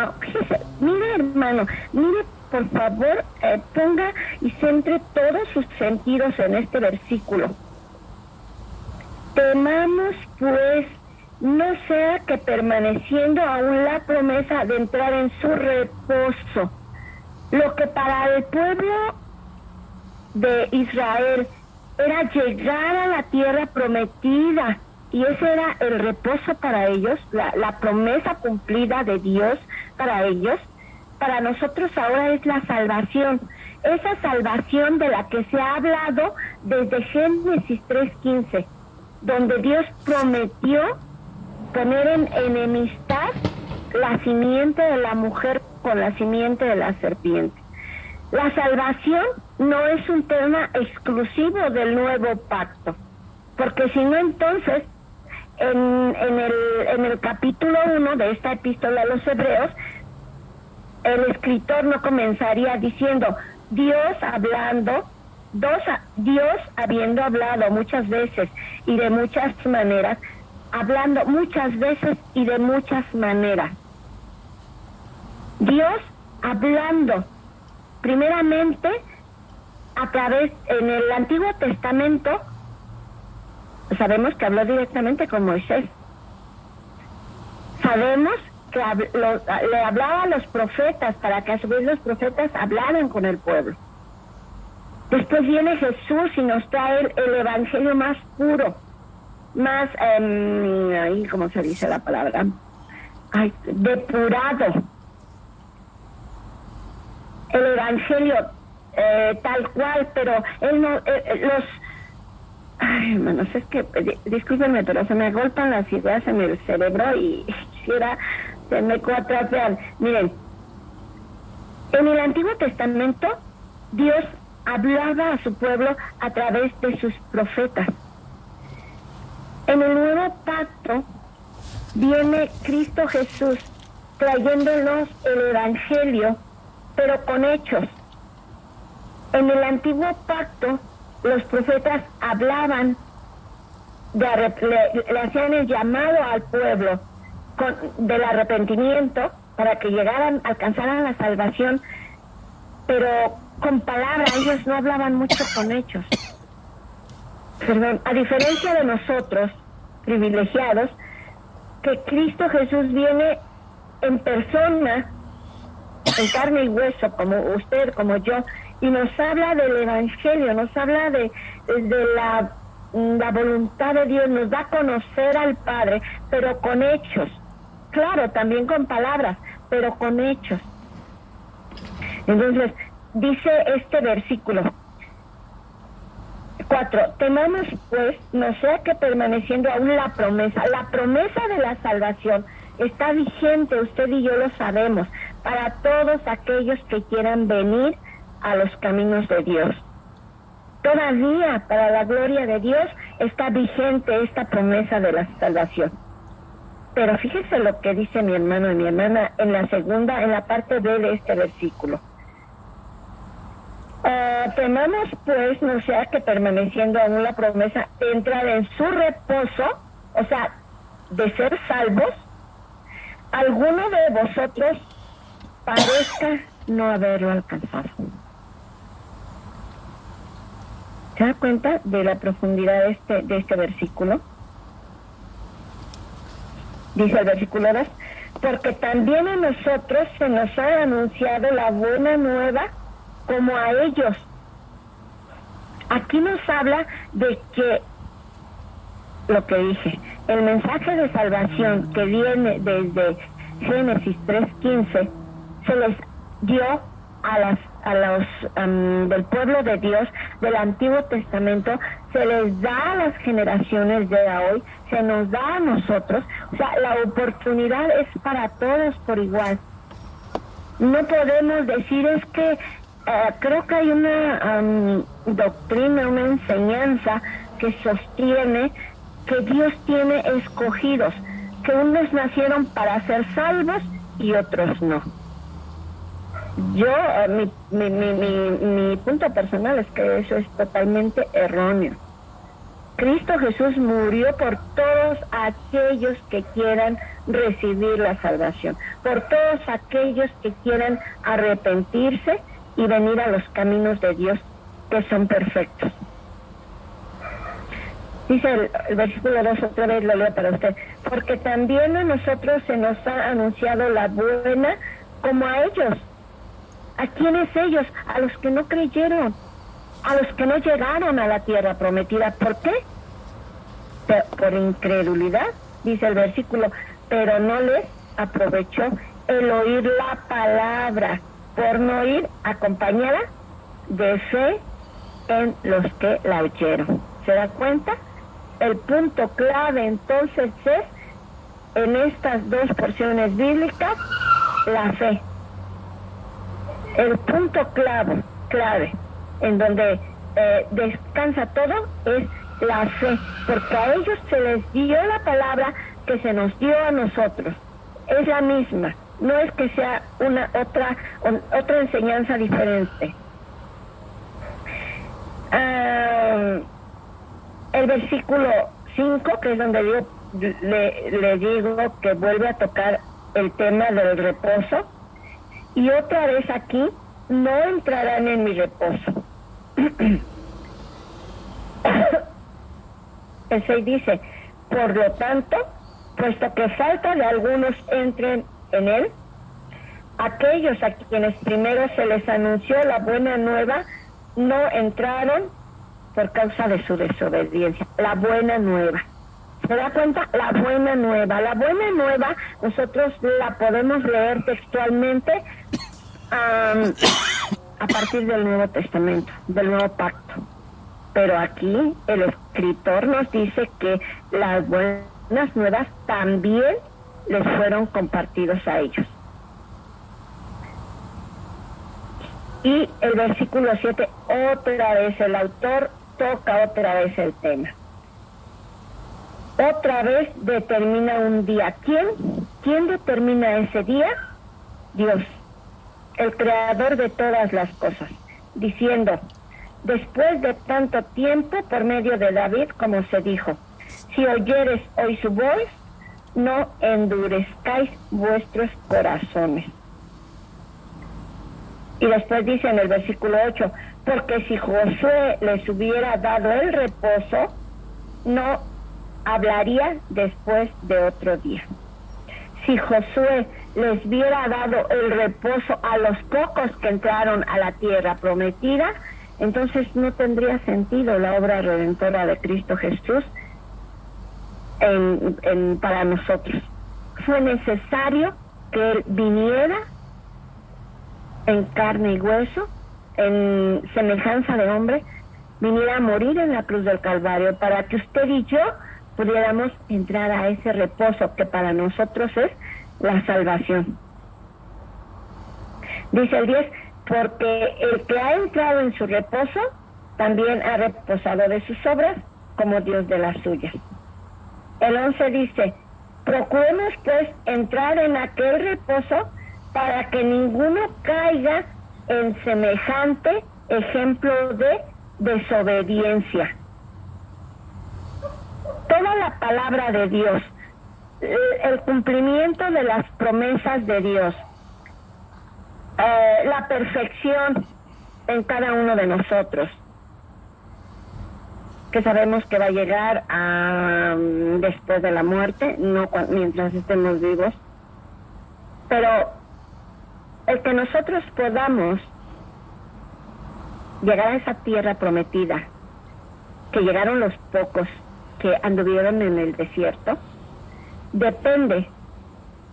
mire, hermano, mire, por favor, ponga y centre todos sus sentidos en este versículo. Temamos pues no sea que permaneciendo aún la promesa de entrar en su reposo, lo que para el pueblo de Israel era llegar a la tierra prometida, y ese era el reposo para ellos, la promesa cumplida de Dios para ellos. Para nosotros ahora es la salvación, esa salvación de la que se ha hablado desde Génesis 3:15, donde Dios prometió poner en enemistad la simiente de la mujer con la simiente de la serpiente. La salvación no es un tema exclusivo del nuevo pacto, porque si no, entonces en el capítulo 1 de esta epístola a los Hebreos, el escritor no comenzaría diciendo Dios habiendo hablado muchas veces y de muchas maneras, hablando muchas veces y de muchas maneras. Dios hablando primeramente a través, en el Antiguo Testamento, sabemos que habló directamente con Moisés. Sabemos que le hablaba a los profetas para que a su vez los profetas hablaran con el pueblo. Después viene Jesús y nos trae el evangelio más puro, más, ¿cómo se dice la palabra? Depurado. El evangelio tal cual, pero él no, hermanos, es que, discúlpenme, pero se me agolpan las ideas en el cerebro y quisiera se me cuatrapean. Miren, en el Antiguo Testamento Dios hablaba a su pueblo a través de sus profetas. En el Nuevo Pacto viene Cristo Jesús trayéndonos el evangelio, pero con hechos. En el Antiguo Pacto los profetas hablaban, le hacían el llamado al pueblo del arrepentimiento para que alcanzaran la salvación, pero con palabras. Ellos no hablaban mucho con hechos. Perdón, a diferencia de nosotros, privilegiados, que Cristo Jesús viene en persona, en carne y hueso, como usted, como yo, y nos habla del evangelio, nos habla de la voluntad de Dios, nos da a conocer al Padre, pero con hechos. Claro, también con palabras, pero con hechos. Entonces, dice este versículo 4, temamos pues, no sea que permaneciendo aún la promesa de la salvación está vigente, usted y yo lo sabemos, para todos aquellos que quieran venir a los caminos de Dios. Todavía, para la gloria de Dios, está vigente esta promesa de la salvación. Pero fíjese lo que dice mi hermano y mi hermana en la parte B de este versículo. Temamos pues, no sea que permaneciendo aún la promesa de entrar en su reposo, o sea, de ser salvos, alguno de vosotros parezca no haberlo alcanzado. ¿Se da cuenta de la profundidad de este versículo? Dice el versículo 2, porque también a nosotros se nos ha anunciado la buena nueva como a ellos. Aquí nos habla de que, lo que dije, el mensaje de salvación que viene desde Génesis 3:15 se les dio a los del pueblo de Dios del Antiguo Testamento, se les da a las generaciones de hoy, se nos da a nosotros. O sea, la oportunidad es para todos por igual. No podemos decir, es que creo que hay una doctrina, una enseñanza que sostiene que Dios tiene escogidos, que unos nacieron para ser salvos y otros no. Yo, mi punto personal es que eso es totalmente erróneo. Cristo Jesús murió por todos aquellos que quieran recibir la salvación, por todos aquellos que quieran arrepentirse y venir a los caminos de Dios, que son perfectos. Dice el versículo 2, otra vez lo leo para usted. Porque también a nosotros se nos ha anunciado la buena como a ellos. ¿A quiénes ellos? A los que no creyeron, a los que no llegaron a la tierra prometida. ¿Por qué? Por incredulidad, dice el versículo, pero no les aprovechó el oír la palabra, por no ir acompañada de fe en los que la oyeron. ¿Se da cuenta? El punto clave entonces es, en estas dos porciones bíblicas, la fe. El punto clave en donde descansa todo es la fe, porque a ellos se les dio la palabra que se nos dio a nosotros. Es la misma, no es que sea otra enseñanza diferente. El versículo 5, que es donde yo le digo que vuelve a tocar el tema del reposo, y otra vez aquí, no entrarán en mi reposo. El 6 dice, por lo tanto, puesto que falta de algunos entren en él, aquellos a quienes primero se les anunció la buena nueva, no entraron por causa de su desobediencia. La buena nueva. ¿Se da cuenta? La buena nueva. La buena nueva nosotros la podemos leer textualmente a partir del Nuevo Testamento, del Nuevo Pacto. Pero aquí el escritor nos dice que las buenas nuevas también les fueron compartidos a ellos. Y el versículo 7, otra vez el autor toca otra vez el tema. Otra vez determina un día. ¿Quién determina ese día? Dios, el creador de todas las cosas, diciendo, después de tanto tiempo, por medio de David, como se dijo, si oyeres hoy su voz, no endurezcáis vuestros corazones. Y después dice en el versículo 8, porque si Josué les hubiera dado el reposo, no hablaría después de otro día. Si Josué les hubiera dado el reposo a los pocos que entraron a la tierra prometida, entonces no tendría sentido la obra redentora de Cristo Jesús para nosotros. Fue necesario que Él viniera en carne y hueso, en semejanza de hombre, viniera a morir en la cruz del Calvario para que usted y yo pudiéramos entrar a ese reposo que para nosotros es la salvación. Dice el 10, porque el que ha entrado en su reposo también ha reposado de sus obras como Dios de las suyas. El 11 dice, procuremos pues entrar en aquel reposo para que ninguno caiga en semejante ejemplo de desobediencia. Toda la palabra de Dios, el cumplimiento de las promesas de Dios, la perfección en cada uno de nosotros, que sabemos que va a llegar después de la muerte, no mientras estemos vivos, pero el que nosotros podamos llegar a esa tierra prometida, que llegaron los pocos que anduvieron en el desierto, depende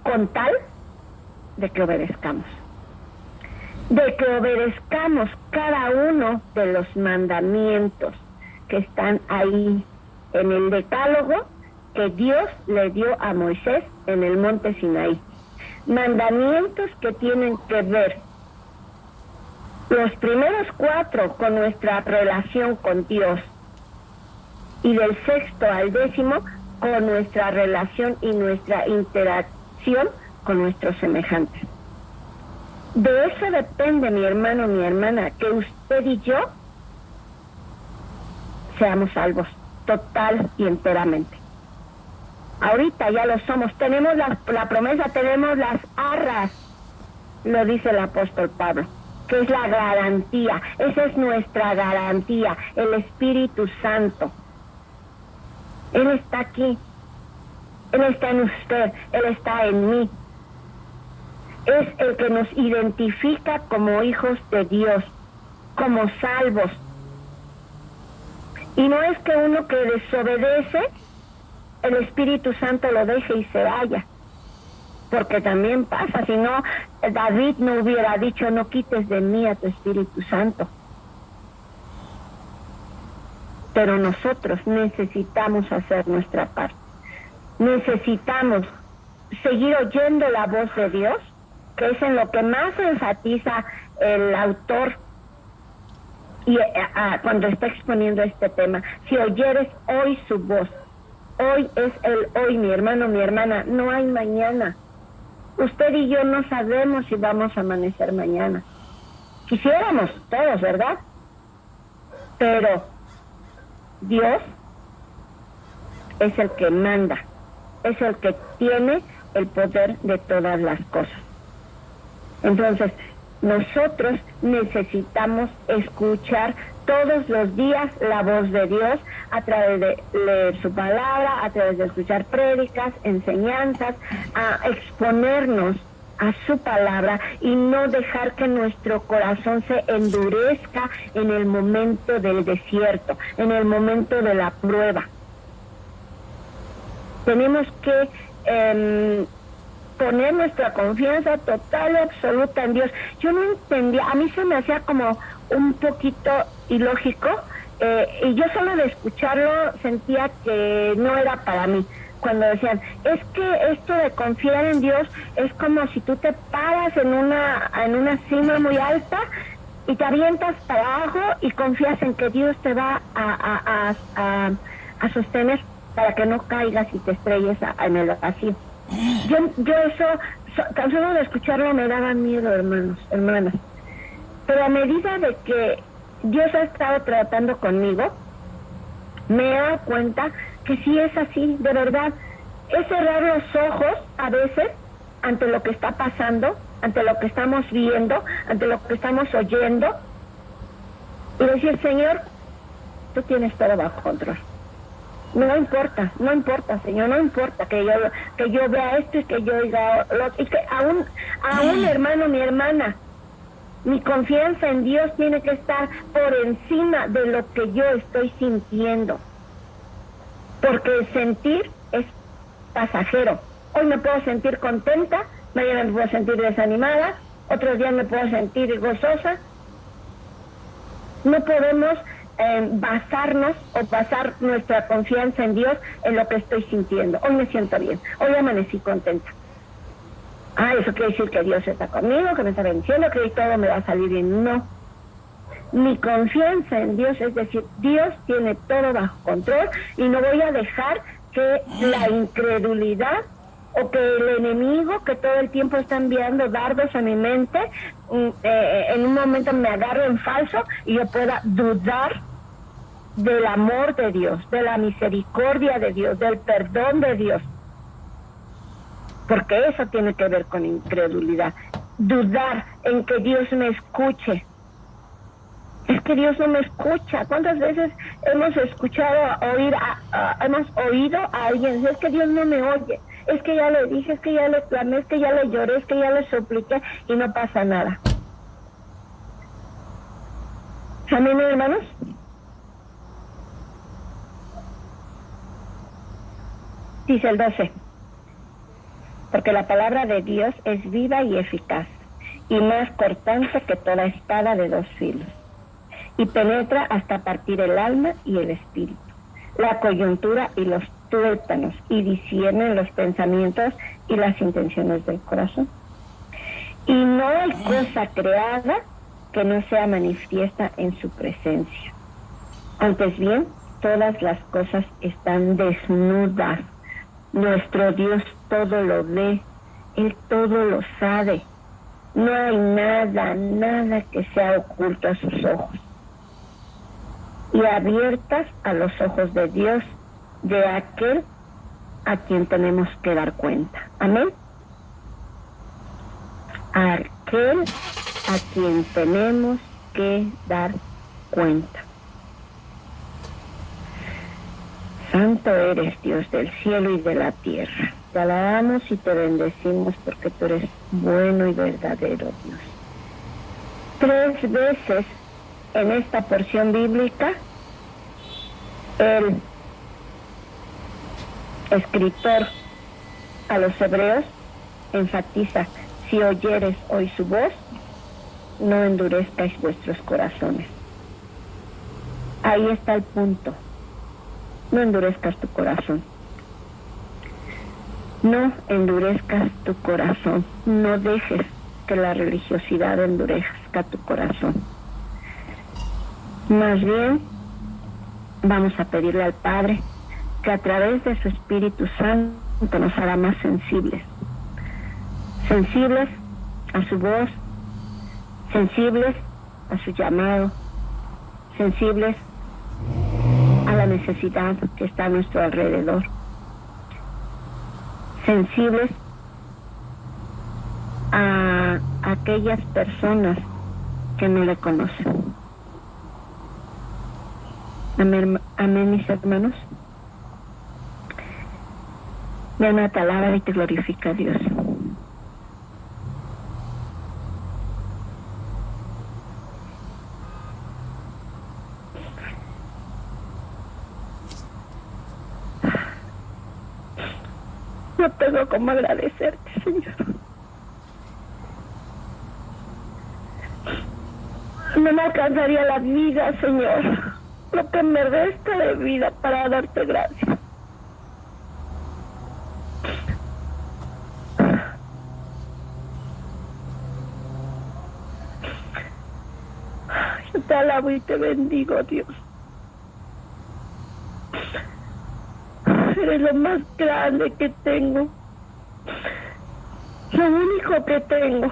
con tal de que obedezcamos. De que obedezcamos cada uno de los mandamientos que están ahí en el decálogo que Dios le dio a Moisés en el monte Sinaí. Mandamientos que tienen que ver los primeros 4 con nuestra relación con Dios y del 6º al 10º con nuestra relación y nuestra interacción con nuestros semejantes. De eso depende, mi hermano, mi hermana, que usted y yo seamos salvos total y enteramente. Ahorita ya lo somos, tenemos la promesa, tenemos las arras, lo dice el apóstol Pablo, que es la garantía, esa es nuestra garantía, el Espíritu Santo. Él está aquí. Él está en usted. Él está en mí. Es el que nos identifica como hijos de Dios, como salvos. Y no es que uno que desobedece, el Espíritu Santo lo deje y se vaya. Porque también pasa, si no, David no hubiera dicho, no quites de mí a tu Espíritu Santo. Pero nosotros necesitamos hacer nuestra parte. Necesitamos seguir oyendo la voz de Dios, que es en lo que más enfatiza el autor y cuando está exponiendo este tema. Si oyeres hoy su voz, hoy es el hoy, mi hermano, mi hermana, no hay mañana. Usted y yo no sabemos si vamos a amanecer mañana. Quisiéramos todos, ¿verdad? Pero Dios es el que manda, es el que tiene el poder de todas las cosas. Entonces, nosotros necesitamos escuchar todos los días la voz de Dios a través de leer su palabra, a través de escuchar prédicas, enseñanzas, a exponernos a su palabra y no dejar que nuestro corazón se endurezca en el momento del desierto, en el momento de la prueba. Tenemos que poner nuestra confianza total y absoluta en Dios. Yo no entendía, a mí se me hacía como un poquito ilógico, y yo solo de escucharlo sentía que no era para mí. Cuando decían, es que esto de confiar en Dios es como si tú te paras en una cima muy alta y te avientas para abajo y confías en que Dios te va a sostener para que no caigas y te estrelles en el vacío. Yo eso, tan solo de escucharlo me daba miedo, hermanas. Pero a medida de que Dios ha estado tratando conmigo, me he dado cuenta que sí es así, de verdad. Es cerrar los ojos a veces ante lo que está pasando, ante lo que estamos viendo, ante lo que estamos oyendo, y decir, Señor, tú tienes todo bajo control. No importa, Señor, no importa que yo vea esto y que yo oiga lo otro, y que aún hermano, mi hermana, mi confianza en Dios tiene que estar por encima de lo que yo estoy sintiendo. Porque el sentir es pasajero. Hoy me puedo sentir contenta, mañana me puedo sentir desanimada, otros días me puedo sentir gozosa. No podemos basarnos o basar nuestra confianza en Dios en lo que estoy sintiendo. Hoy me siento bien, hoy amanecí contenta. Eso quiere decir que Dios está conmigo, que me está bendiciendo, que hoy todo me va a salir bien. No. Mi confianza en Dios, es decir, Dios tiene todo bajo control y no voy a dejar que la incredulidad o que el enemigo que todo el tiempo está enviando dardos a mi mente, en un momento me agarre en falso y yo pueda dudar del amor de Dios, de la misericordia de Dios, del perdón de Dios. Porque eso tiene que ver con incredulidad. Dudar en que Dios me escuche. Es que Dios no me escucha. ¿Cuántas veces hemos hemos oído a alguien? Es que Dios no me oye. Es que ya le dije, es que ya le clamé, es que ya le lloré, es que ya le supliqué y no pasa nada. ¿Amén, hermanos? Dice el 12. Porque la palabra de Dios es viva y eficaz, y más cortante que toda espada de 2 filos, y penetra hasta partir el alma y el espíritu, la coyuntura y los tuétanos, y discierne los pensamientos y las intenciones del corazón. Y no hay cosa creada que no sea manifiesta en su presencia. Antes bien, todas las cosas están desnudas. Nuestro Dios todo lo ve, Él todo lo sabe. No hay nada que sea oculto a sus ojos. Y abiertas a los ojos de Dios, de aquel a quien tenemos que dar cuenta. Amén. Aquel a quien tenemos que dar cuenta. Santo eres, Dios del cielo y de la tierra. Te alabamos y te bendecimos porque tú eres bueno y verdadero, Dios. 3 veces en esta porción bíblica, el escritor a los hebreos enfatiza: si oyeres hoy su voz, no endurezcáis vuestros corazones. Ahí está el punto. No endurezcas tu corazón. No endurezcas tu corazón. No dejes que la religiosidad endurezca tu corazón. Más bien, vamos a pedirle al Padre que a través de su Espíritu Santo nos hará más sensibles. Sensibles a su voz, sensibles a su llamado, sensibles a la necesidad que está a nuestro alrededor, sensibles a aquellas personas que no le conocen. Amén, amén, mis hermanos. Mi alma te alaba y te glorifica, Dios. No tengo cómo agradecerte, Señor. No me alcanzaría la vida, Señor, lo que me resta de vida para darte gracias. Yo te alabo y te bendigo, Dios. Eres lo más grande que tengo, lo único que tengo.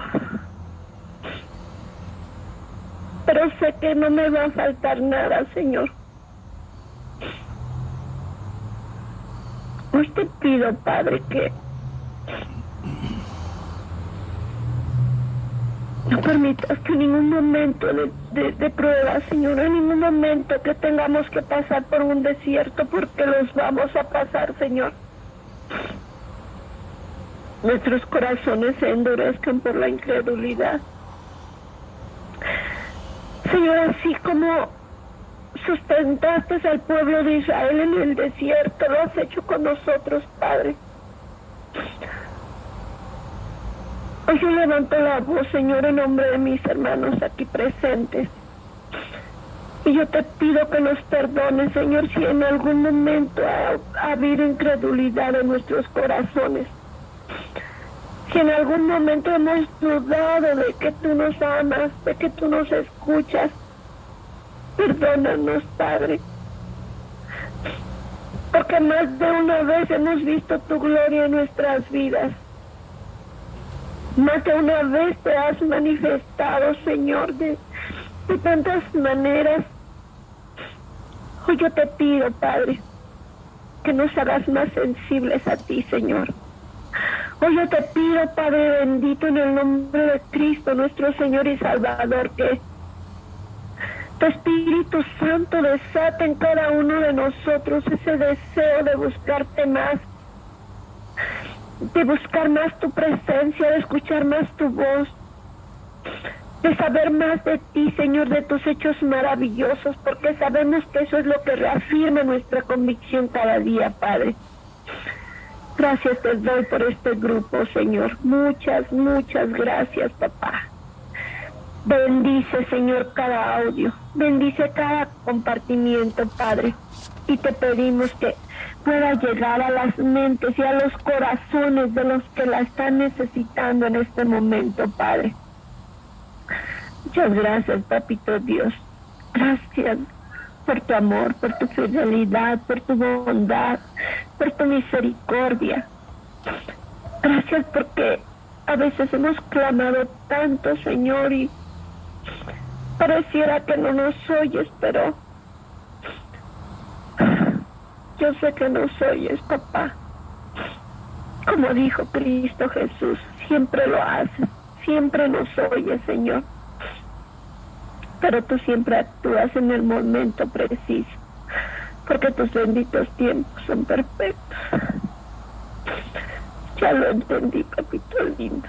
Pero sé que no me va a faltar nada, Señor. Hoy te pido, Padre, que no permitas que en ningún momento de prueba, Señor, en ningún momento que tengamos que pasar por un desierto, porque los vamos a pasar, Señor, nuestros corazones se endurezcan por la incredulidad. Señor, así como sustentaste al pueblo de Israel en el desierto, lo has hecho con nosotros, Padre. Hoy yo levanto la voz, Señor, en nombre de mis hermanos aquí presentes. Y yo te pido que nos perdones, Señor, si en algún momento ha habido incredulidad en nuestros corazones. Si en algún momento hemos dudado de que tú nos amas, de que tú nos escuchas, perdónanos, Padre. Porque más de una vez hemos visto tu gloria en nuestras vidas. Más de una vez te has manifestado, Señor, de tantas maneras. Hoy yo te pido, Padre, que nos hagas más sensibles a ti, Señor. Hoy yo te pido, Padre bendito, en el nombre de Cristo, nuestro Señor y Salvador, que tu Espíritu Santo desate en cada uno de nosotros ese deseo de buscarte más, de buscar más tu presencia, de escuchar más tu voz, de saber más de ti, Señor, de tus hechos maravillosos, porque sabemos que eso es lo que reafirma nuestra convicción cada día, Padre. Gracias te doy por este grupo, Señor. Muchas, muchas gracias, papá. Bendice, Señor, cada audio. Bendice cada compartimiento, Padre. Y te pedimos que pueda llegar a las mentes y a los corazones de los que la están necesitando en este momento, Padre. Muchas gracias, Papito Dios. Gracias por tu amor, por tu fidelidad, por tu bondad, por tu misericordia. Gracias porque a veces hemos clamado tanto, Señor, y pareciera que no nos oyes, pero yo sé que nos oyes, papá. Como dijo Cristo Jesús, siempre lo haces, siempre nos oyes, Señor. Pero tú siempre actúas en el momento preciso. porque tus benditos tiempos son perfectos. Ya lo entendí, papito lindo.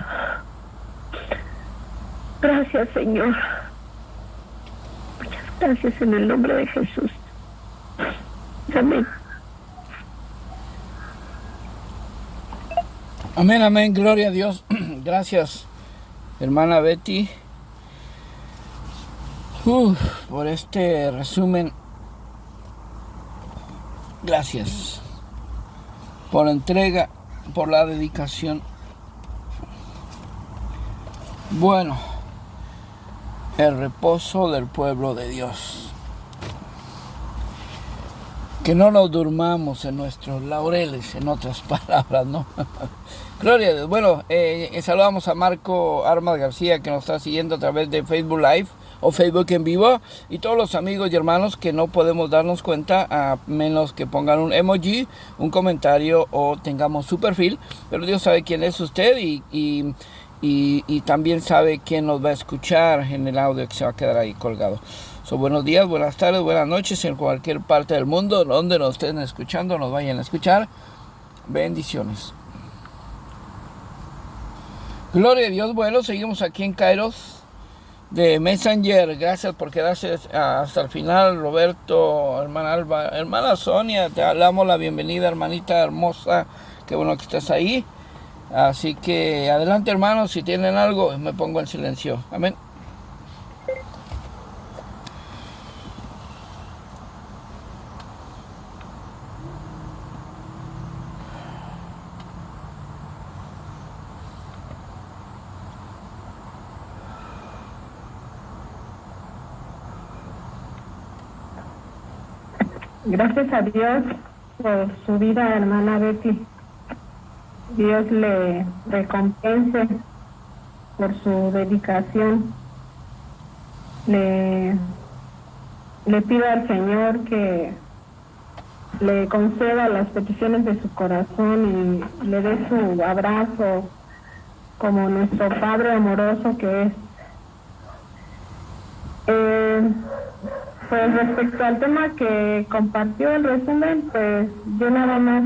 Gracias, Señor. Muchas gracias en el nombre de Jesús. Amén. Amén, amén, gloria a Dios. Gracias, hermana Betty, por este resumen. Gracias por la entrega, por la dedicación. Bueno, el reposo del pueblo de Dios. Que no nos durmamos en nuestros laureles, en otras palabras, ¿no? Gloria a Dios. Bueno, saludamos a Marco Armas García, que nos está siguiendo a través de Facebook Live o Facebook en vivo, y todos los amigos y hermanos que no podemos darnos cuenta a menos que pongan un emoji, un comentario o tengamos su perfil, pero Dios sabe quién es usted y también sabe quién nos va a escuchar en el audio que se va a quedar ahí colgado. Buenos días, buenas tardes, buenas noches en cualquier parte del mundo donde nos estén escuchando, nos vayan a escuchar. Bendiciones. Gloria a Dios. Bueno, seguimos aquí en Kairos de Messenger. Gracias por quedarse hasta el final, Roberto, hermana Alba, hermana Sonia, te damos la bienvenida, hermanita hermosa. Qué bueno que estás ahí. Así que adelante, hermanos, si tienen algo, me pongo en silencio. Amén. Gracias a Dios por su vida, hermana Betty. Dios le recompense por su dedicación. Le pido al Señor que le conceda las peticiones de su corazón y le dé su abrazo como nuestro Padre amoroso que es. Pues respecto al tema que compartió el resumen, pues yo nada más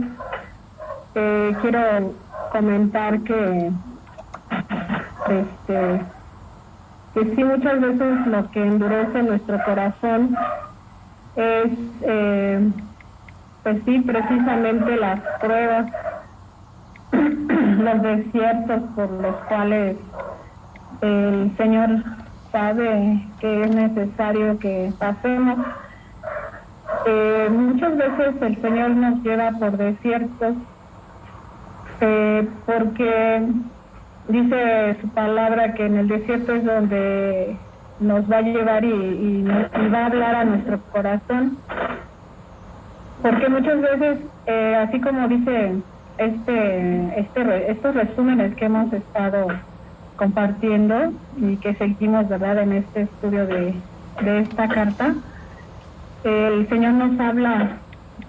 quiero comentar que sí, muchas veces lo que endurece nuestro corazón es pues sí, precisamente las pruebas, los desiertos por los cuales el Señor sabe que es necesario que pasemos. Muchas veces el Señor nos lleva por desiertos porque dice su palabra que en el desierto es donde nos va a llevar y va a hablar a nuestro corazón, porque muchas veces así como dice estos resúmenes que hemos estado compartiendo y que seguimos, verdad, en este estudio de esta carta, el Señor nos habla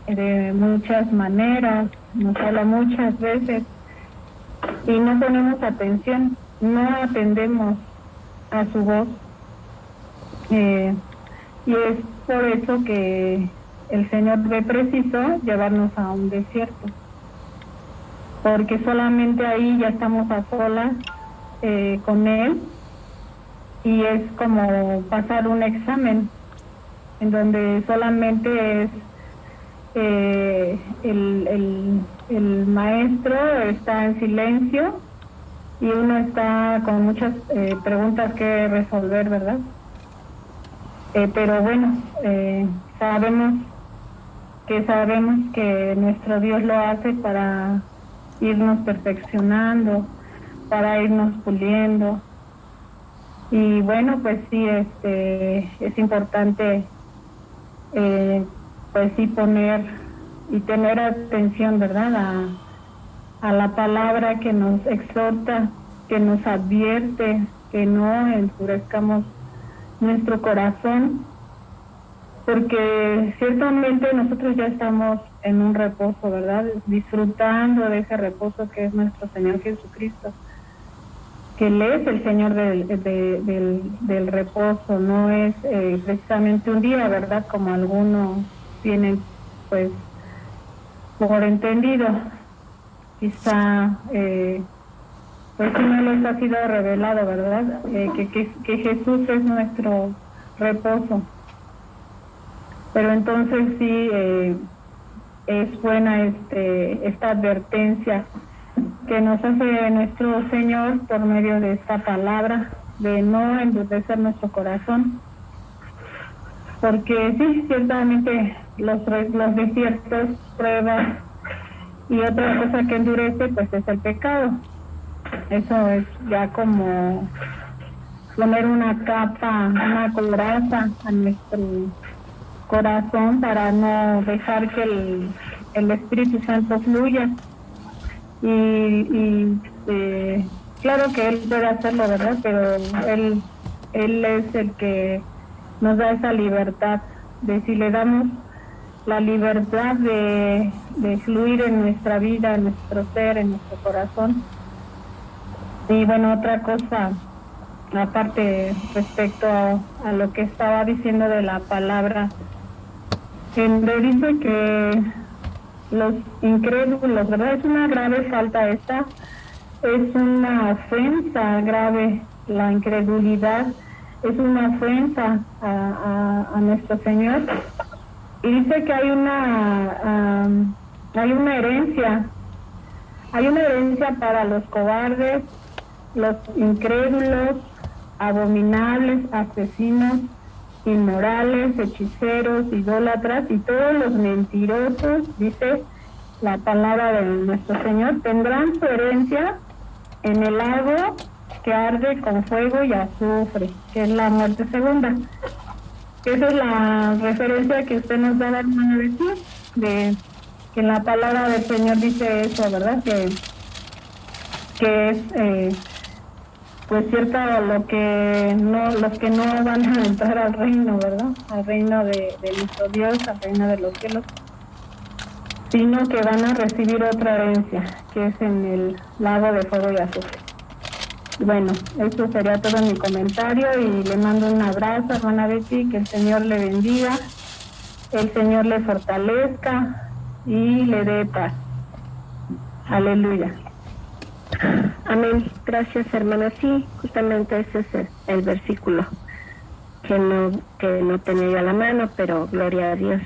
de muchas maneras, nos habla muchas veces y no ponemos atención, no atendemos a su voz, y es por eso que el Señor ve preciso llevarnos a un desierto, porque solamente ahí ya estamos a solas con Él, y es como pasar un examen en donde solamente es el maestro está en silencio y uno está con muchas preguntas que resolver, ¿verdad? Pero bueno, sabemos que nuestro Dios lo hace para irnos perfeccionando, para irnos puliendo. Y bueno, pues sí, es importante pues sí poner y tener atención, ¿verdad?, a la palabra que nos exhorta, que nos advierte, que no endurezcamos nuestro corazón, porque ciertamente nosotros ya estamos en un reposo, ¿verdad?, disfrutando de ese reposo que es nuestro Señor Jesucristo, que Él es el Señor del reposo, no es precisamente un día, ¿verdad?, como algunos tienen pues por entendido. Quizá pues no les ha sido revelado, ¿verdad? Que Jesús es nuestro reposo. Pero entonces sí es buena esta advertencia que nos hace nuestro Señor por medio de esta palabra, de no endurecer nuestro corazón, porque sí, ciertamente los desiertos, pruebas y otra cosa que endurece pues es el pecado. Eso es ya como poner una capa, una coraza a nuestro corazón para no dejar que el Espíritu Santo fluya. Y claro que Él puede hacerlo, ¿verdad? Pero Él es el que nos da esa libertad, de si le damos la libertad de fluir en nuestra vida, en nuestro ser, en nuestro corazón. Y bueno, otra cosa, aparte respecto a lo que estaba diciendo de la palabra, donde dice que los incrédulos, ¿verdad? Es una grave falta esta, es una ofensa grave la incredulidad, es una ofensa a nuestro Señor. Y dice que hay una herencia para los cobardes, los incrédulos, abominables, asesinos, inmorales, hechiceros, idólatras y todos los mentirosos, dice la palabra de nuestro Señor, tendrán su herencia en el lago que arde con fuego y azufre, que es la muerte segunda. Esa es la referencia que usted nos da, hermana Betty, de que en la palabra del Señor dice eso, ¿verdad? Que es pues cierto los que no van a entrar al reino, ¿verdad? Al reino de nuestro Dios, al reino de los cielos, sino que van a recibir otra herencia, que es en el lago de fuego y azufre. Bueno, eso sería todo mi comentario y le mando un abrazo, hermana Betty, que el Señor le bendiga, el Señor le fortalezca y le dé paz. Aleluya. Amén. Gracias, hermana. Sí, justamente ese es el versículo que no tenía yo a la mano, pero gloria a Dios.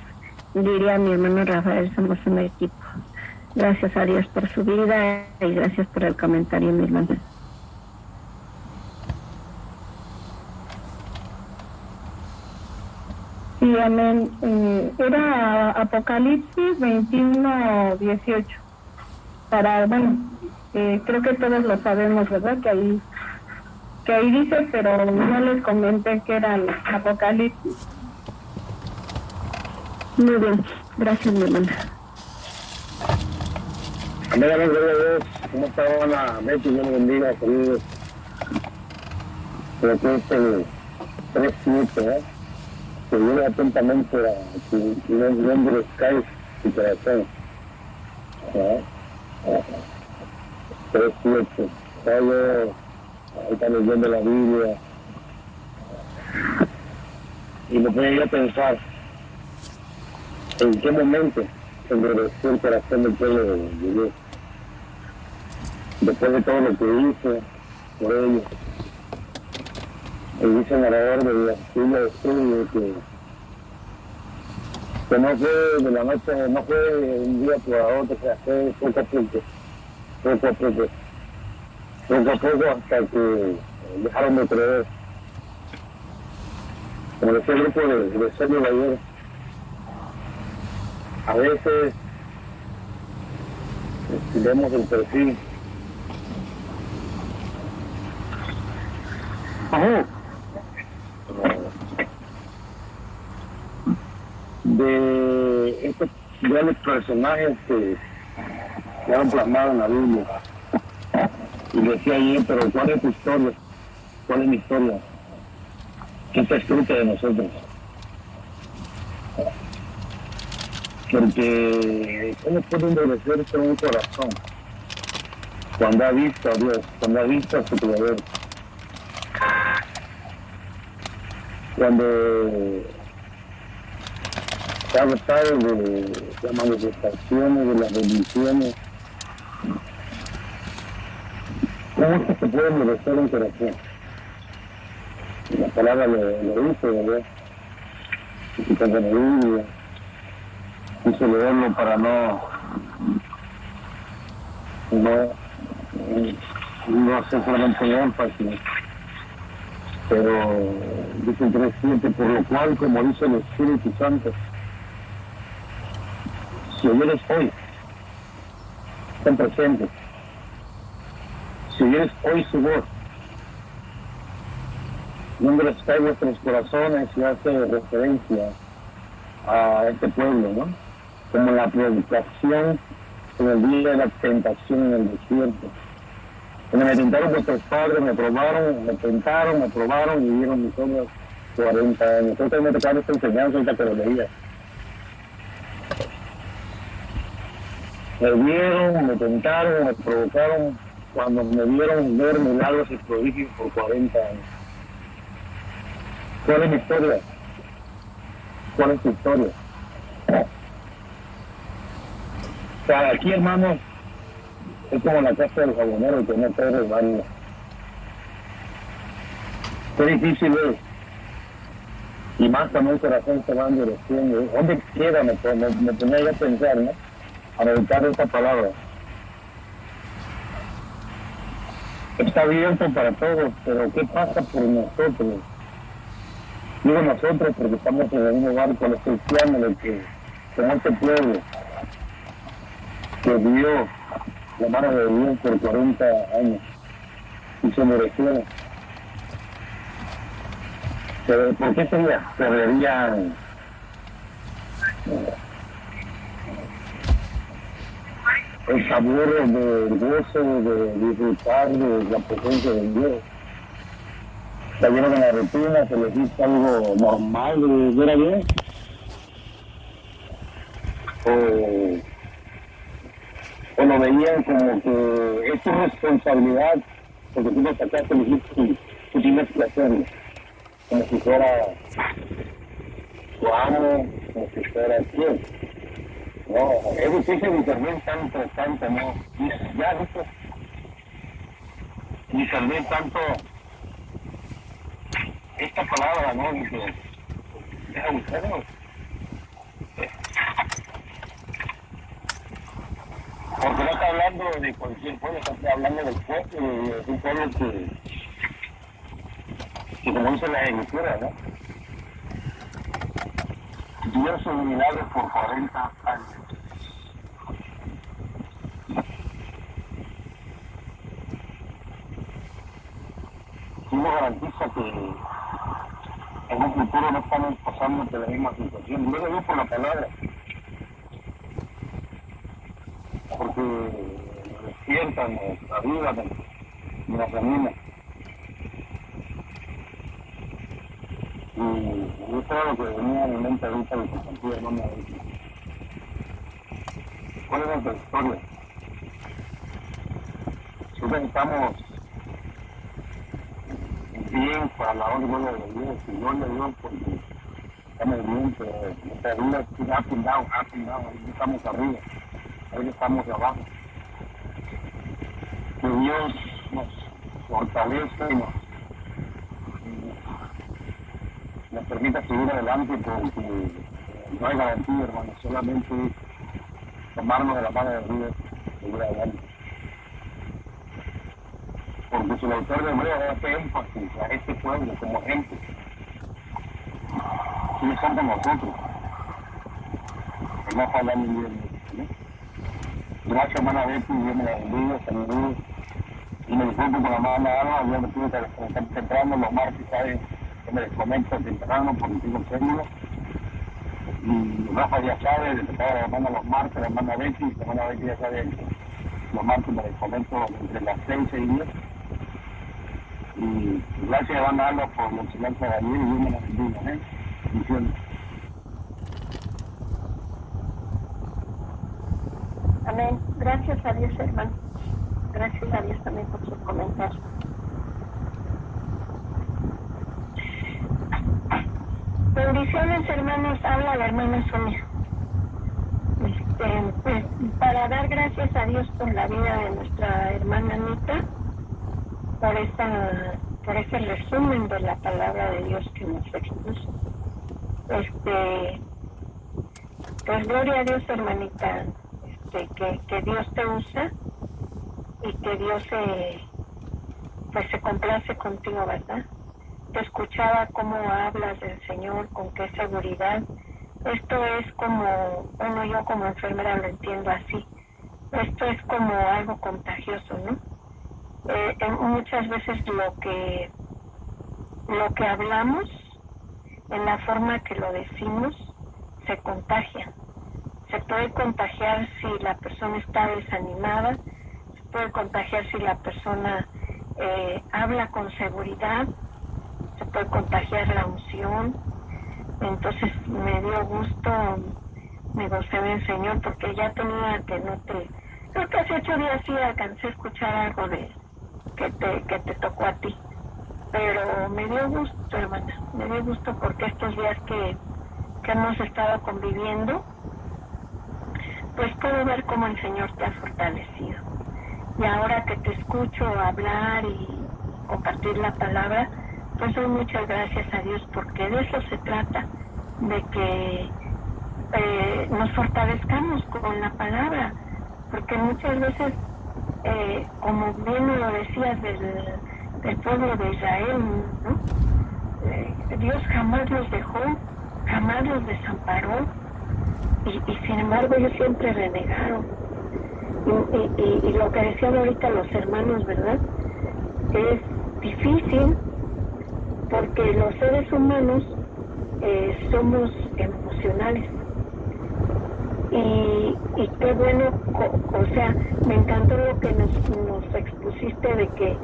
Diría mi hermano Rafael, somos un equipo. Gracias a Dios por su vida y gracias por el comentario, mi hermana. Sí, amén. Era Apocalipsis 21:18. Creo que todos lo sabemos, ¿verdad? Que ahí dice, pero no les comenté que era el Apocalipsis. Muy bien, gracias, mi hermana. Amén, gloria a Dios. ¿Cómo está, hermana Betty? Dios le bendiga, saludos. Creo que es el 3:7, que viene atentamente a que no endurezcáis su corazón. 3:7. Yo ahorita leyendo la Biblia y me ponía a pensar en qué momento se endureció el corazón del pueblo de Dios. Después de todo lo que hizo por ellos, el dice el narrador de la Biblia de estudio que no fue de la noche, no fue de un día por otro, que fue poco a poco hasta que dejaron de creer. Como decía el grupo de Sergio ayer, a veces vemos el perfil de estos grandes personajes que quedaron plasmados en la Biblia. Y decía ayer, pero ¿cuál es tu historia? ¿Cuál es mi historia? ¿Qué está escrito de nosotros? Porque ¿cómo puede endurecerse un corazón cuando ha visto a Dios, cuando ha visto a su Creador? Cuando se ha gozado de las manifestaciones, de las bendiciones. ¿Cómo es que se puede merecer un corazón? La palabra lo dice, ¿verdad? Y cuando la Biblia quise leerlo para no hacer solamente énfasis, pero dice el 3:7, por lo cual, como dice el Espíritu Santo, si oyeres hoy, estén presentes, si oyeres hoy su voz, no endurezcáis vuestros corazones, y hace referencia a este pueblo, ¿no? Como la predicación en el día de la tentación en el desierto. Cuando me tentaron vuestros padres, me probaron, me tentaron, me probaron y vieron mis obras 40 años. Creo que me tocaron esta enseñanza ahorita que lo leía. Me vieron, me tentaron, me provocaron cuando me vieron ver milagros y prodigios por 40 años. ¿Cuál es mi historia? ¿Cuál es tu historia? O sea, aquí, hermanos, es como la casa del jabonero que no puede resbalar. Qué difícil es. Y más cuando el corazón se va endureciendo. ¿Dónde queda? Me ponía yo a pensar, ¿no? A meditar esta palabra. Está abierto para todos, pero ¿qué pasa por nosotros? Digo nosotros porque estamos en el mismo barco, los cristianos, los que, como este pueblo, que vio la mano de Dios por 40 años y se merecieron. ¿Por qué perderían el sabor del gozo, de disfrutar de la presencia de Dios? Cayeron en la rutina, se les hizo algo normal de ver a Dios. O lo veían como que es tu responsabilidad, porque tú lo sacaste, lo dijiste, tú tienes que hacerlo. Como si fuera tu amo, como si fuera quién. No, es difícil discernir tanto, ¿no? Y ya, ¿viste? Discernir tanto esta palabra, ¿no? Dice, deja buscarlo. Porque no está hablando de cualquier pueblo, está hablando del pueblo, de un pueblo que como dice la escritura, ¿no? Dios un milagro por 40 años. Sí nos garantiza que en un futuro no estamos pasando por la misma situación. Luego yo por la palabra. Porque nos despiertan, nos ayudan, nos animan. Y eso era lo que venía a mi mente ahorita de compartir, hermano. ¿Cuál es nuestra historia? Siempre estamos bien para la honra de Dios, y gloria a Dios porque estamos bien, pero nuestra vida es up and down, ahí estamos arriba, ahí estamos abajo. Que Dios nos fortalezca y nos permita seguir adelante porque no hay garantía, hermano, solamente tomarnos de la mano de Dios y seguir adelante. Porque si el autor de Hebreos hace énfasis a este pueblo como ejemplo, ¿quiénes son con nosotros? No hablando bien, ¿no? Gracias, hermana Betty, Dios me la bendiga, saludos. Y me disculpo con la hermana Alba, yo me tuve que desconectar temprano, los martes, ¿sabes? Que me desconecto temprano porque tengo célula. Y Rafa ya sabe, le tocaba a la hermana los martes, la hermana Betty ya sabe, los martes me desconecto entre las 6 y 10. Y gracias, hermana Alba, por la excelencia de Daniel y Dios me la bendiga, ¿eh? Bendiciones. Amén. Gracias a Dios, hermano. Gracias a Dios también por sus comentarios. Bendiciones, hermanos. Habla a la hermana Sonia. Pues, para dar gracias a Dios por la vida de nuestra hermana Anita, por ese resumen de la palabra de Dios que nos expuso. Pues gloria a Dios, hermanita, que Dios te usa y que Dios se complace contigo, ¿verdad? Te escuchaba cómo hablas del Señor, con qué seguridad. Esto es como, bueno, yo como enfermera lo entiendo así. Esto es como algo contagioso, ¿no? Muchas veces lo que hablamos, en la forma que lo decimos, se contagia. Se puede contagiar si la persona está desanimada, se puede contagiar si la persona habla con seguridad, se puede contagiar la unción. Entonces me dio gusto, me gocé del Señor, porque ya tenía creo que hace 8 días sí alcancé a escuchar algo que te tocó a ti. Pero me dio gusto, hermana, me dio gusto porque estos días que hemos estado conviviendo, pues puedo ver cómo el Señor te ha fortalecido. Y ahora que te escucho hablar y compartir la palabra, pues doy muchas gracias a Dios, porque de eso se trata, de que nos fortalezcamos con la palabra, porque muchas veces, como bien lo decías del pueblo de Israel, ¿no? Dios jamás los dejó, jamás los desamparó, y sin embargo ellos siempre renegaron. Y lo que decían ahorita los hermanos, ¿verdad? Es difícil, porque los seres humanos somos emocionales. Y qué bueno, o sea, me encantó lo que nos expusiste, de que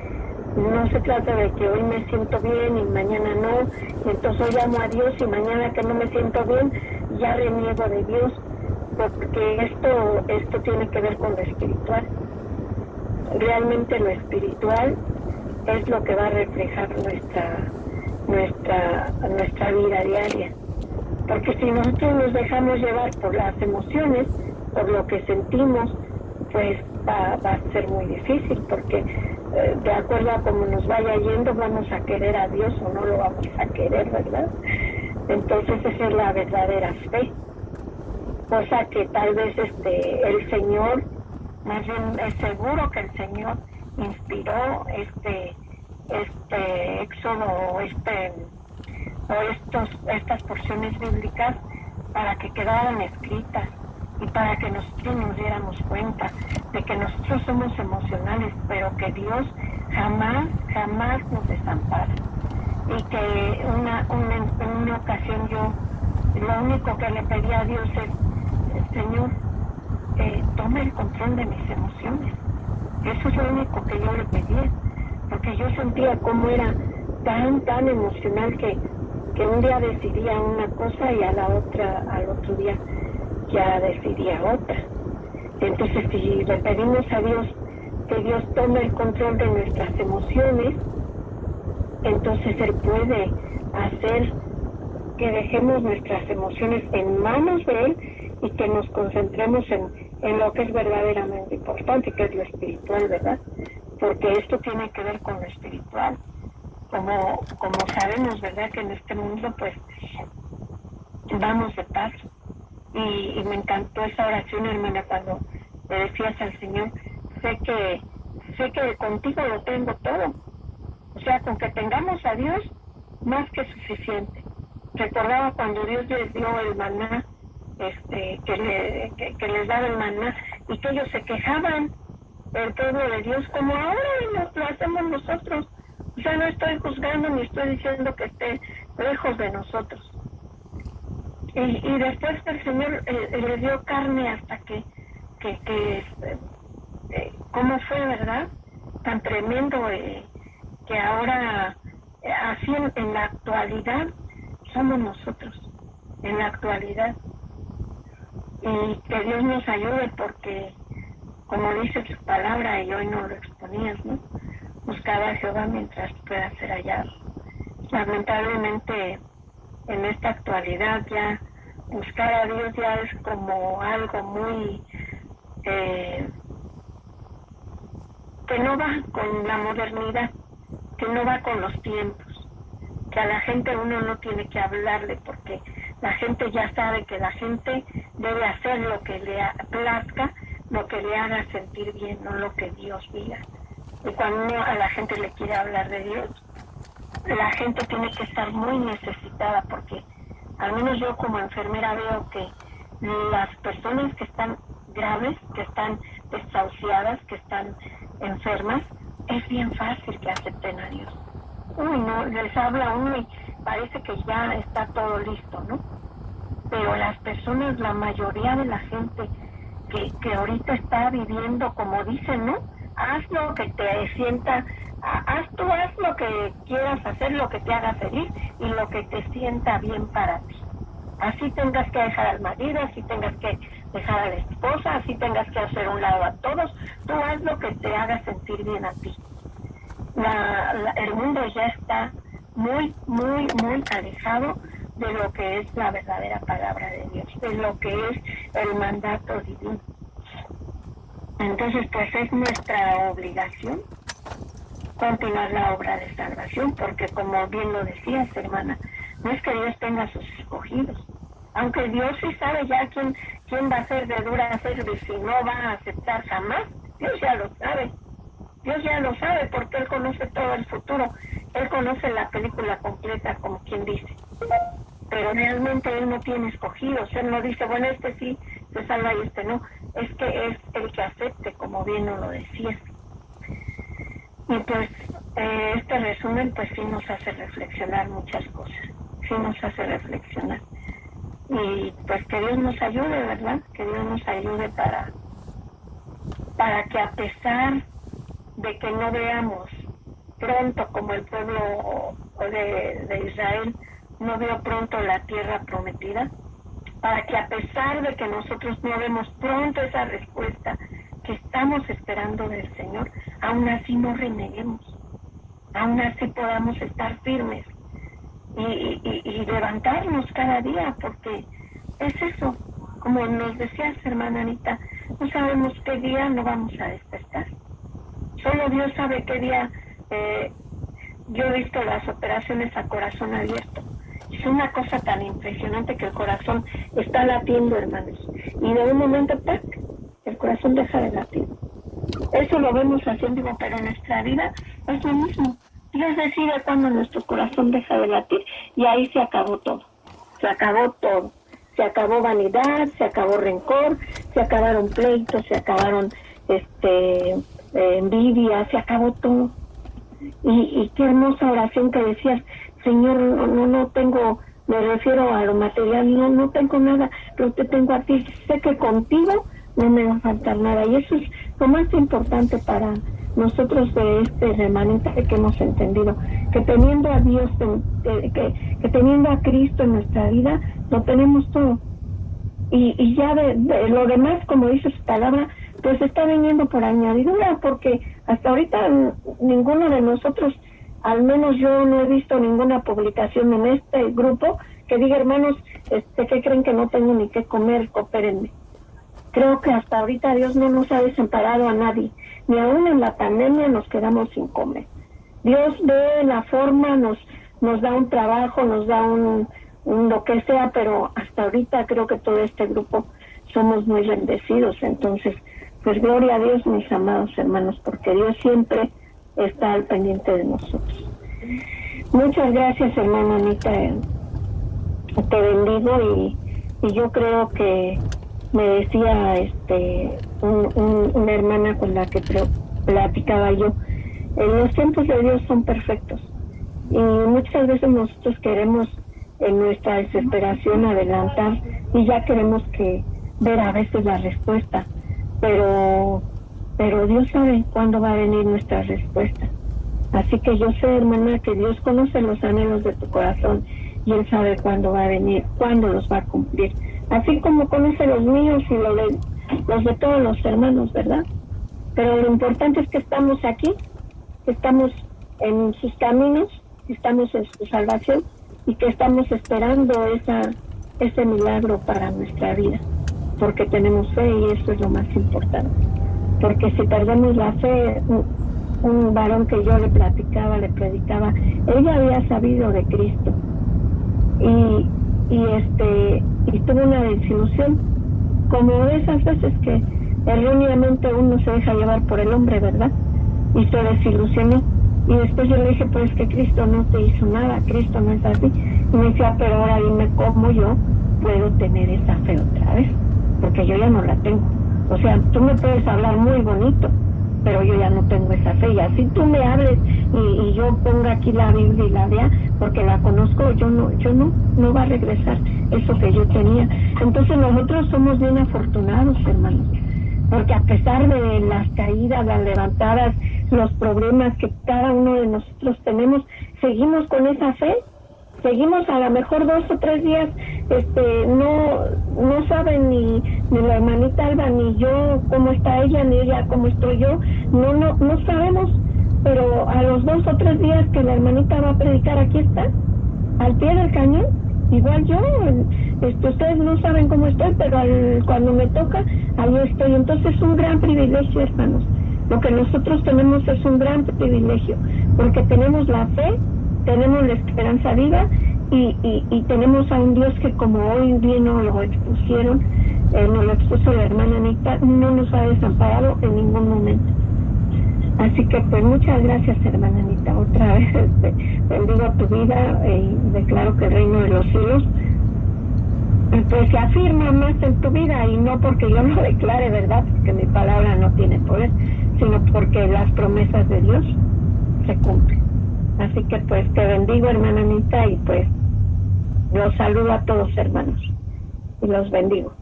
no se trata de que hoy me siento bien y mañana no, y entonces hoy amo a Dios y mañana que no me siento bien ya reniego de Dios, porque esto tiene que ver con lo espiritual. Realmente lo espiritual es lo que va a reflejar nuestra vida diaria. Porque si nosotros nos dejamos llevar por las emociones, por lo que sentimos, pues va a ser muy difícil, porque de acuerdo a cómo nos vaya yendo, vamos a querer a Dios o no lo vamos a querer, ¿verdad? Entonces esa es la verdadera fe. Cosa que tal vez el Señor, más bien es seguro que el Señor inspiró este éxodo o estas porciones bíblicas para que quedaran escritas y para que nosotros nos diéramos cuenta de que nosotros somos emocionales, pero que Dios jamás nos desampara. Y que en una ocasión yo lo único que le pedí a Dios es: Señor, toma el control de mis emociones. Eso es lo único que yo le pedí, porque yo sentía cómo era tan emocional que un día decidía una cosa y al otro día ya decidía otra. Entonces, si le pedimos a Dios que Dios tome el control de nuestras emociones, entonces Él puede hacer que dejemos nuestras emociones en manos de Él y que nos concentremos en lo que es verdaderamente importante, que es lo espiritual, ¿verdad? Porque esto tiene que ver con lo espiritual. Como sabemos, ¿verdad?, que en este mundo pues vamos de paso. Y me encantó esa oración, hermana, cuando le decías al Señor: sé que contigo lo tengo todo. O sea, con que tengamos a Dios, más que suficiente. Recordaba cuando Dios les dio el maná, que les daba el maná, y que ellos se quejaban, el pueblo de Dios, como ahora lo hacemos nosotros. O sea, no estoy juzgando ni estoy diciendo que esté lejos de nosotros. Y después el Señor le dio carne hasta que ¿cómo fue, verdad? Tan tremendo, que ahora, así en la actualidad, somos nosotros, en la actualidad. Y que Dios nos ayude, porque, como dice su palabra, y hoy no lo exponías, ¿no? Buscaba a Jehová mientras pueda ser hallado. Lamentablemente, en esta actualidad ya buscar a Dios ya es como algo muy que no va con la modernidad, que no va con los tiempos, que a la gente uno no tiene que hablarle porque la gente ya sabe que la gente debe hacer lo que le plazca, lo que le haga sentir bien, no lo que Dios diga. Y cuando uno a la gente le quiere hablar de Dios, la gente tiene que estar muy necesitada porque al menos yo como enfermera veo que las personas que están graves, que están desahuciadas, que están enfermas, es bien fácil que acepten a Dios. Uy, no, les habla uno y parece que ya está todo listo, ¿no? Pero las personas, la mayoría de la gente que ahorita está viviendo, como dicen, ¿no? Haz lo que te sienta, haz lo que quieras hacer, lo que te haga feliz y lo que te sienta bien para ti. Así tengas que dejar al marido, así tengas que dejar a la esposa, así tengas que hacer un lado a todos, tú haz lo que te haga sentir bien a ti. El mundo ya está muy, muy, muy alejado de lo que es la verdadera palabra de Dios, de lo que es el mandato divino. Entonces, pues es nuestra obligación continuar la obra de salvación, porque como bien lo decías, hermana, no es que Dios tenga a sus escogidos, aunque Dios sí sabe ya quién va a ser de dura cerviz y no va a aceptar jamás. Dios ya lo sabe. Dios ya lo sabe porque Él conoce todo el futuro. Él conoce la película completa, como quien dice. Pero realmente Él no tiene escogidos. Él no dice, bueno, este sí se salva y este no. Es que es el que acepte, como bien nos lo decías. Y pues este resumen pues sí nos hace reflexionar muchas cosas. Sí nos hace reflexionar. Y pues que Dios nos ayude, ¿verdad? Que Dios nos ayude para que a pesar de que no veamos pronto como el pueblo de Israel no vio pronto la tierra prometida, para que a pesar de que nosotros no vemos pronto esa respuesta que estamos esperando del Señor, aún así no reneguemos, aún así podamos estar firmes y levantarnos cada día, porque es eso, como nos decías, hermana Anita, no sabemos qué día no vamos a despertar. Solo Dios sabe qué día. Yo he visto las operaciones a corazón abierto. Es una cosa tan impresionante que el corazón está latiendo, hermanos. Y de un momento, ¡tac!, el corazón deja de latir. Eso lo vemos haciendo, pero en nuestra vida es lo mismo. Dios decide cuando nuestro corazón deja de latir y ahí se acabó todo. Se acabó todo. Se acabó vanidad, se acabó rencor, se acabaron pleitos, se acabaron envidia, se acabó todo. Y qué hermosa oración que decías, Señor, no tengo, me refiero a lo material, no tengo nada, pero te tengo a ti, sé que contigo no me va a faltar nada. Y eso es lo más importante para nosotros de este remanente que hemos entendido, que teniendo a Dios, que teniendo a Cristo en nuestra vida, lo tenemos todo. Y ya de lo demás, como dice su palabra, pues está viniendo por añadidura, porque hasta ahorita ninguno de nosotros, al menos yo no he visto ninguna publicación en este grupo que diga, hermanos, ¿qué creen? Que no tengo ni qué comer, coopérenme. Creo que hasta ahorita Dios no nos ha desamparado a nadie, ni aún en la pandemia nos quedamos sin comer. Dios ve la forma, nos da un trabajo, nos da un lo que sea, pero hasta ahorita creo que todo este grupo somos muy bendecidos. Entonces, pues gloria a Dios, mis amados hermanos, porque Dios siempre está al pendiente de nosotros. Muchas gracias, hermana Anita, te bendigo y yo creo que me decía una hermana con la que platicaba yo, los tiempos de Dios son perfectos y muchas veces nosotros queremos en nuestra desesperación adelantar y ya queremos ver a veces la respuesta, pero Dios sabe cuándo va a venir nuestra respuesta. Así que yo sé, hermana, que Dios conoce los anhelos de tu corazón y Él sabe cuándo va a venir, cuándo los va a cumplir, así como conoce los míos y los de todos los hermanos, ¿verdad? Pero lo importante es que estamos aquí, que estamos en sus caminos, que estamos en su salvación y que estamos esperando ese milagro para nuestra vida, porque tenemos fe y eso es lo más importante. Porque si perdemos la fe, un varón que yo le predicaba, ella había sabido de Cristo y tuvo una desilusión, como de esas veces que erróneamente uno se deja llevar por el hombre, ¿verdad? Y se desilusionó. Y después yo le dije, pues que Cristo no te hizo nada, Cristo no es así. Y me decía, pero ahora dime cómo yo puedo tener esa fe otra vez, porque yo ya no la tengo. O sea, tú me puedes hablar muy bonito, pero yo ya no tengo esa fe. Y así tú me hables y yo ponga aquí la Biblia y la vea, porque la conozco, no va a regresar eso que yo tenía. Entonces nosotros somos bien afortunados, hermanos, porque a pesar de las caídas, las levantadas, los problemas que cada uno de nosotros tenemos, seguimos con esa fe. Seguimos a lo mejor 2 o 3 días, no saben ni la hermanita Alba, ni yo cómo está ella, ni ella cómo estoy yo, no sabemos, pero a los 2 o 3 días que la hermanita va a predicar, aquí está, al pie del cañón, igual yo, ustedes no saben cómo estoy, pero cuando me toca, ahí estoy. Entonces es un gran privilegio, hermanos. Lo que nosotros tenemos es un gran privilegio, porque tenemos la fe, tenemos la esperanza viva y tenemos a un Dios que, como hoy bien nos lo expusieron, nos lo expuso la hermana Anita, no nos ha desamparado en ningún momento. Así que pues muchas gracias, hermana Anita, otra vez bendigo tu vida y declaro que el reino de los cielos pues se afirma más en tu vida, y no porque yo lo declare, ¿verdad? Porque mi palabra no tiene poder, sino porque las promesas de Dios se cumplen. Así que pues te bendigo, hermana Anita, y pues los saludo a todos, hermanos, y los bendigo.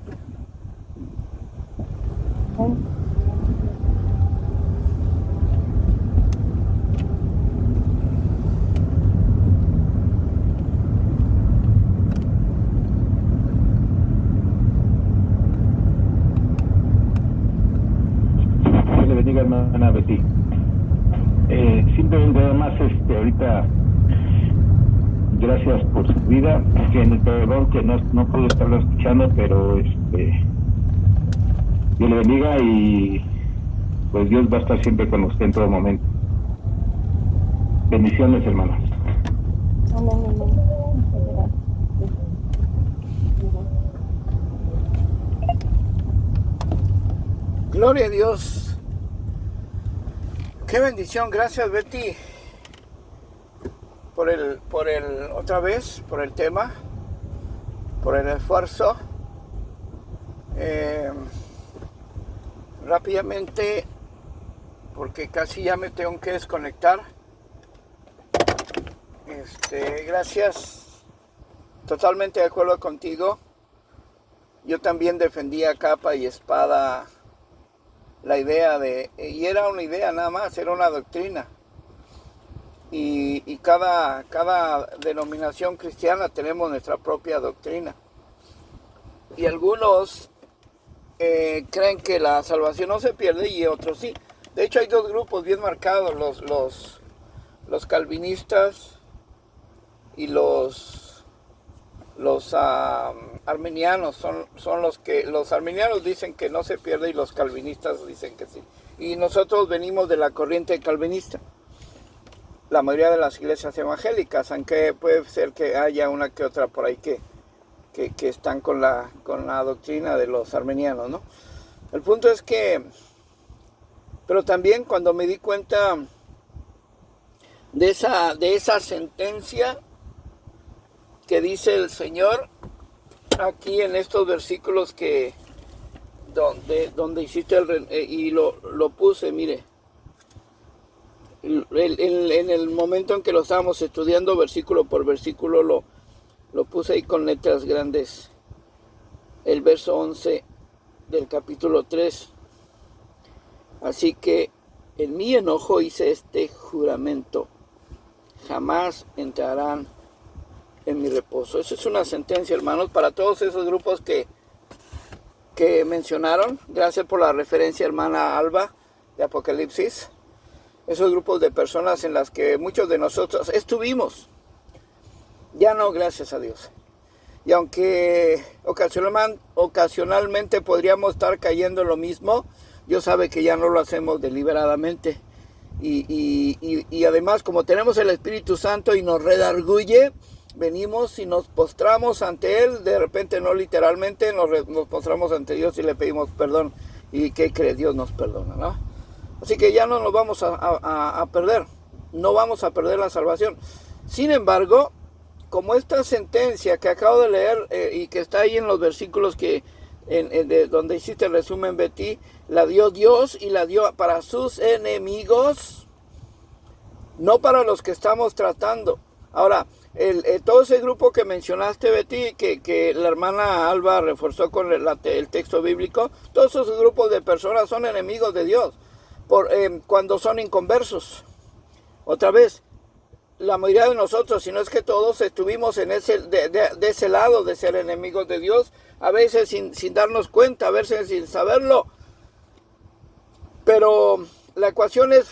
Dios le bendiga, hermana Betty. Simplemente nada más, ahorita, gracias por su vida, que en el perdón que no puedo estarlo escuchando, pero Dios le bendiga y pues Dios va a estar siempre con usted en todo momento. Bendiciones, hermanos. Gloria a Dios. Qué bendición. Gracias, Betty, por el otra vez, por el tema, por el esfuerzo. Rápidamente, porque casi ya me tengo que desconectar. Gracias. Totalmente de acuerdo contigo. Yo también defendía capa y espada la idea y era una idea nada más, era una doctrina. Y cada denominación cristiana tenemos nuestra propia doctrina. Y algunos creen que la salvación no se pierde y otros sí. De hecho hay dos grupos bien marcados, los calvinistas y los arminianos. Son los arminianos dicen que no se pierde y los calvinistas dicen que sí. Y nosotros venimos de la corriente calvinista, la mayoría de las iglesias evangélicas, aunque puede ser que haya una que otra por ahí que están con la doctrina de los arminianos, ¿no? El punto es que, pero también cuando me di cuenta de esa sentencia que dice el Señor aquí en estos versículos que donde hiciste y lo puse, mire, en el momento en que lo estábamos estudiando versículo por versículo, lo puse ahí con letras grandes, el verso 11 del capítulo 3. Así que en mi enojo hice este juramento: jamás entrarán en mi reposo. Eso es una sentencia, hermanos, para todos esos grupos que mencionaron. Gracias por la referencia, hermana Alba, de Apocalipsis. Esos grupos de personas en las que muchos de nosotros estuvimos. Ya no, gracias a Dios. Y aunque ocasionalmente podríamos estar cayendo en lo mismo, Dios sabe que ya no lo hacemos deliberadamente. Y además, como tenemos el Espíritu Santo y nos redarguye, venimos y nos postramos ante Él, de repente no literalmente, nos postramos ante Dios y le pedimos perdón. ¿Y qué cree? Dios nos perdona, ¿no? Así que ya no nos vamos a perder, no vamos a perder la salvación. Sin embargo, como esta sentencia que acabo de leer y que está ahí en los versículos de donde hiciste el resumen, Betty, la dio Dios y la dio para sus enemigos, no para los que estamos tratando. Ahora, todo ese grupo que mencionaste, Betty, que la hermana Alba reforzó con el texto bíblico, todos esos grupos de personas son enemigos de Dios cuando son inconversos. Otra vez, la mayoría de nosotros, si no es que todos, estuvimos de ese lado de ser enemigos de Dios, a veces sin darnos cuenta, a veces sin saberlo. Pero la ecuación es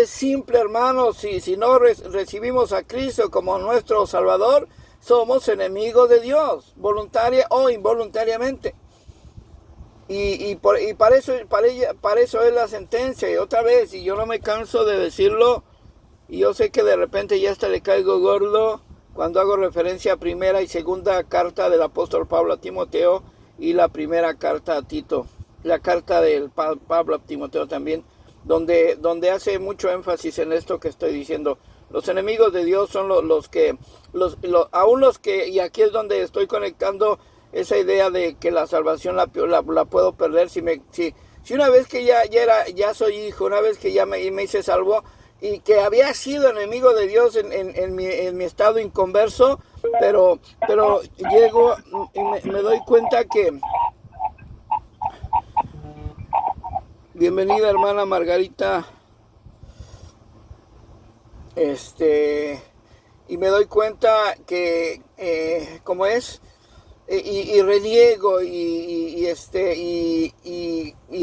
simple, hermanos. Si no recibimos a Cristo como nuestro Salvador, somos enemigos de Dios, voluntaria o involuntariamente. Y para eso es la sentencia. Y otra vez, y yo no me canso de decirlo, y yo sé que de repente ya hasta le caigo gordo cuando hago referencia a primera y segunda carta del apóstol Pablo a Timoteo y la primera carta a Tito, la carta del Pablo a Timoteo también, donde hace mucho énfasis en esto que estoy diciendo. Los enemigos de Dios son los que, y aquí es donde estoy conectando esa idea de que la salvación la puedo perder si una vez que ya soy hijo, una vez que ya me hice salvo, y que había sido enemigo de Dios en mi estado inconverso, pero llego y me doy cuenta que... Bienvenida, hermana Margarita. Y me doy cuenta que, como es, y reniego y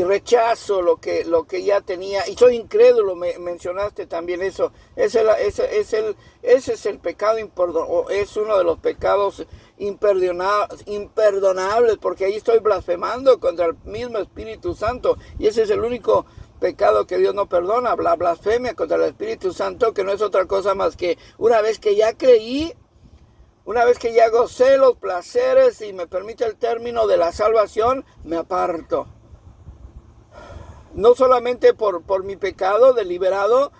rechazo lo que ya tenía, y soy incrédulo. Mencionaste también eso. Ese es el pecado es uno de los pecados imperdonables, porque ahí estoy blasfemando contra el mismo Espíritu Santo, y ese es el único pecado que Dios no perdona, la blasfemia contra el Espíritu Santo, que no es otra cosa más que una vez que ya creí, una vez que ya gocé los placeres y me permite el término de la salvación, me aparto. No solamente por mi pecado deliberado,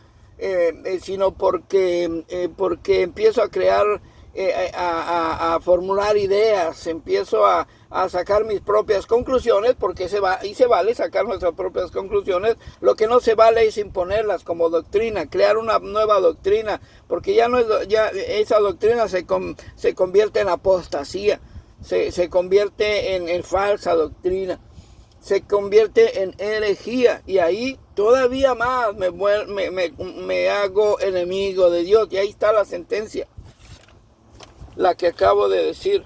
sino porque empiezo a crear, a formular ideas, empiezo a sacar mis propias conclusiones, porque se vale sacar nuestras propias conclusiones. Lo que no se vale es imponerlas como doctrina, crear una nueva doctrina, porque ya esa doctrina se convierte en apostasía, se convierte en falsa doctrina, se convierte en herejía, y ahí todavía más me hago enemigo de Dios. Y ahí está la sentencia, la que acabo de decir.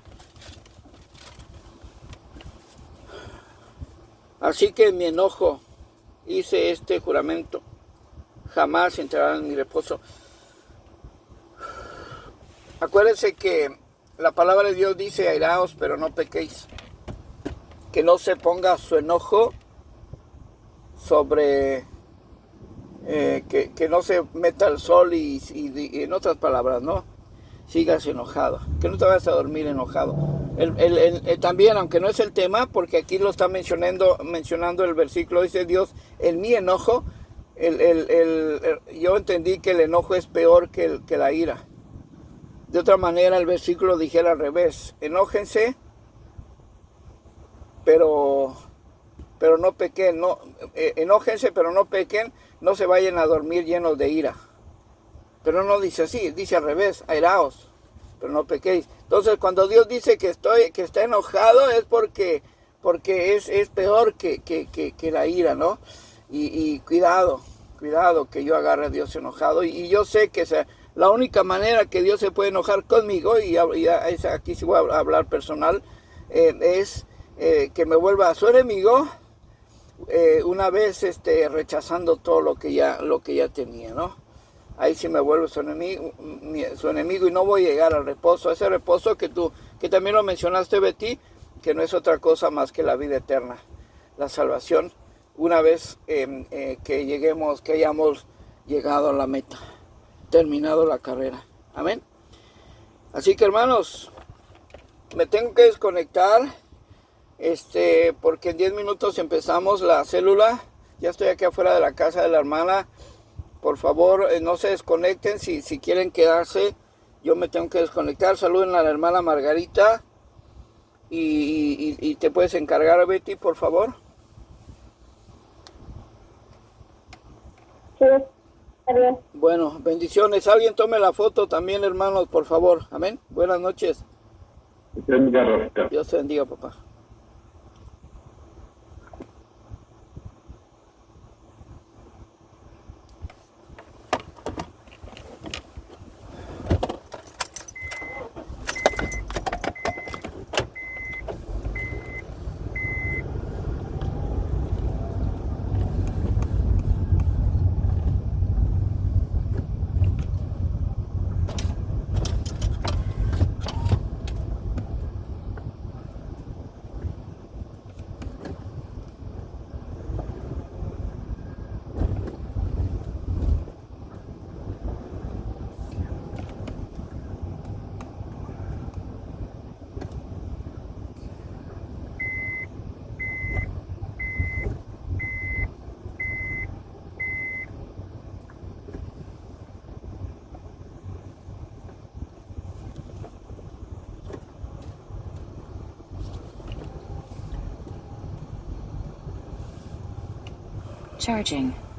Así que en mi enojo hice este juramento: jamás entrarán en mi reposo. Acuérdense que la palabra de Dios dice: airaos, pero no pequéis. Que no se ponga su enojo sobre... que no se meta el sol y en otras palabras, ¿no? Sigas enojado, que no te vayas a dormir enojado. También, aunque no es el tema, porque aquí lo está mencionando el versículo, dice Dios: en mi enojo, yo entendí que el enojo es peor que la ira. De otra manera, el versículo dijera al revés: enójense, pero no pequen, enójense, pero no pequen, no se vayan a dormir llenos de ira. Pero no dice así, dice al revés: airaos, pero no pequéis. Entonces, cuando Dios dice que está enojado, es porque es peor que la ira, ¿no? Y cuidado que yo agarre a Dios enojado. Y yo sé que la única manera que Dios se puede enojar conmigo, y aquí sí voy a hablar personal, es que me vuelva a su enemigo, una vez rechazando todo lo que ya tenía, ¿no? ahí sí me vuelvo su enemigo y no voy a llegar al reposo, ese reposo que también lo mencionaste, Betty, que no es otra cosa más que la vida eterna, la salvación, una vez que hayamos llegado a la meta, terminado la carrera. Amén. Así que, hermanos, me tengo que desconectar, porque en 10 minutos empezamos la célula. Ya estoy aquí afuera de la casa de la hermana. Por favor, no se desconecten. Si quieren quedarse, yo me tengo que desconectar. Saluden a la hermana Margarita. Y te puedes encargar, Betty, por favor. Sí, está bien. Bueno, bendiciones. Alguien tome la foto también, hermanos, por favor. Amén. Buenas noches. Dios te bendiga, papá. Charging.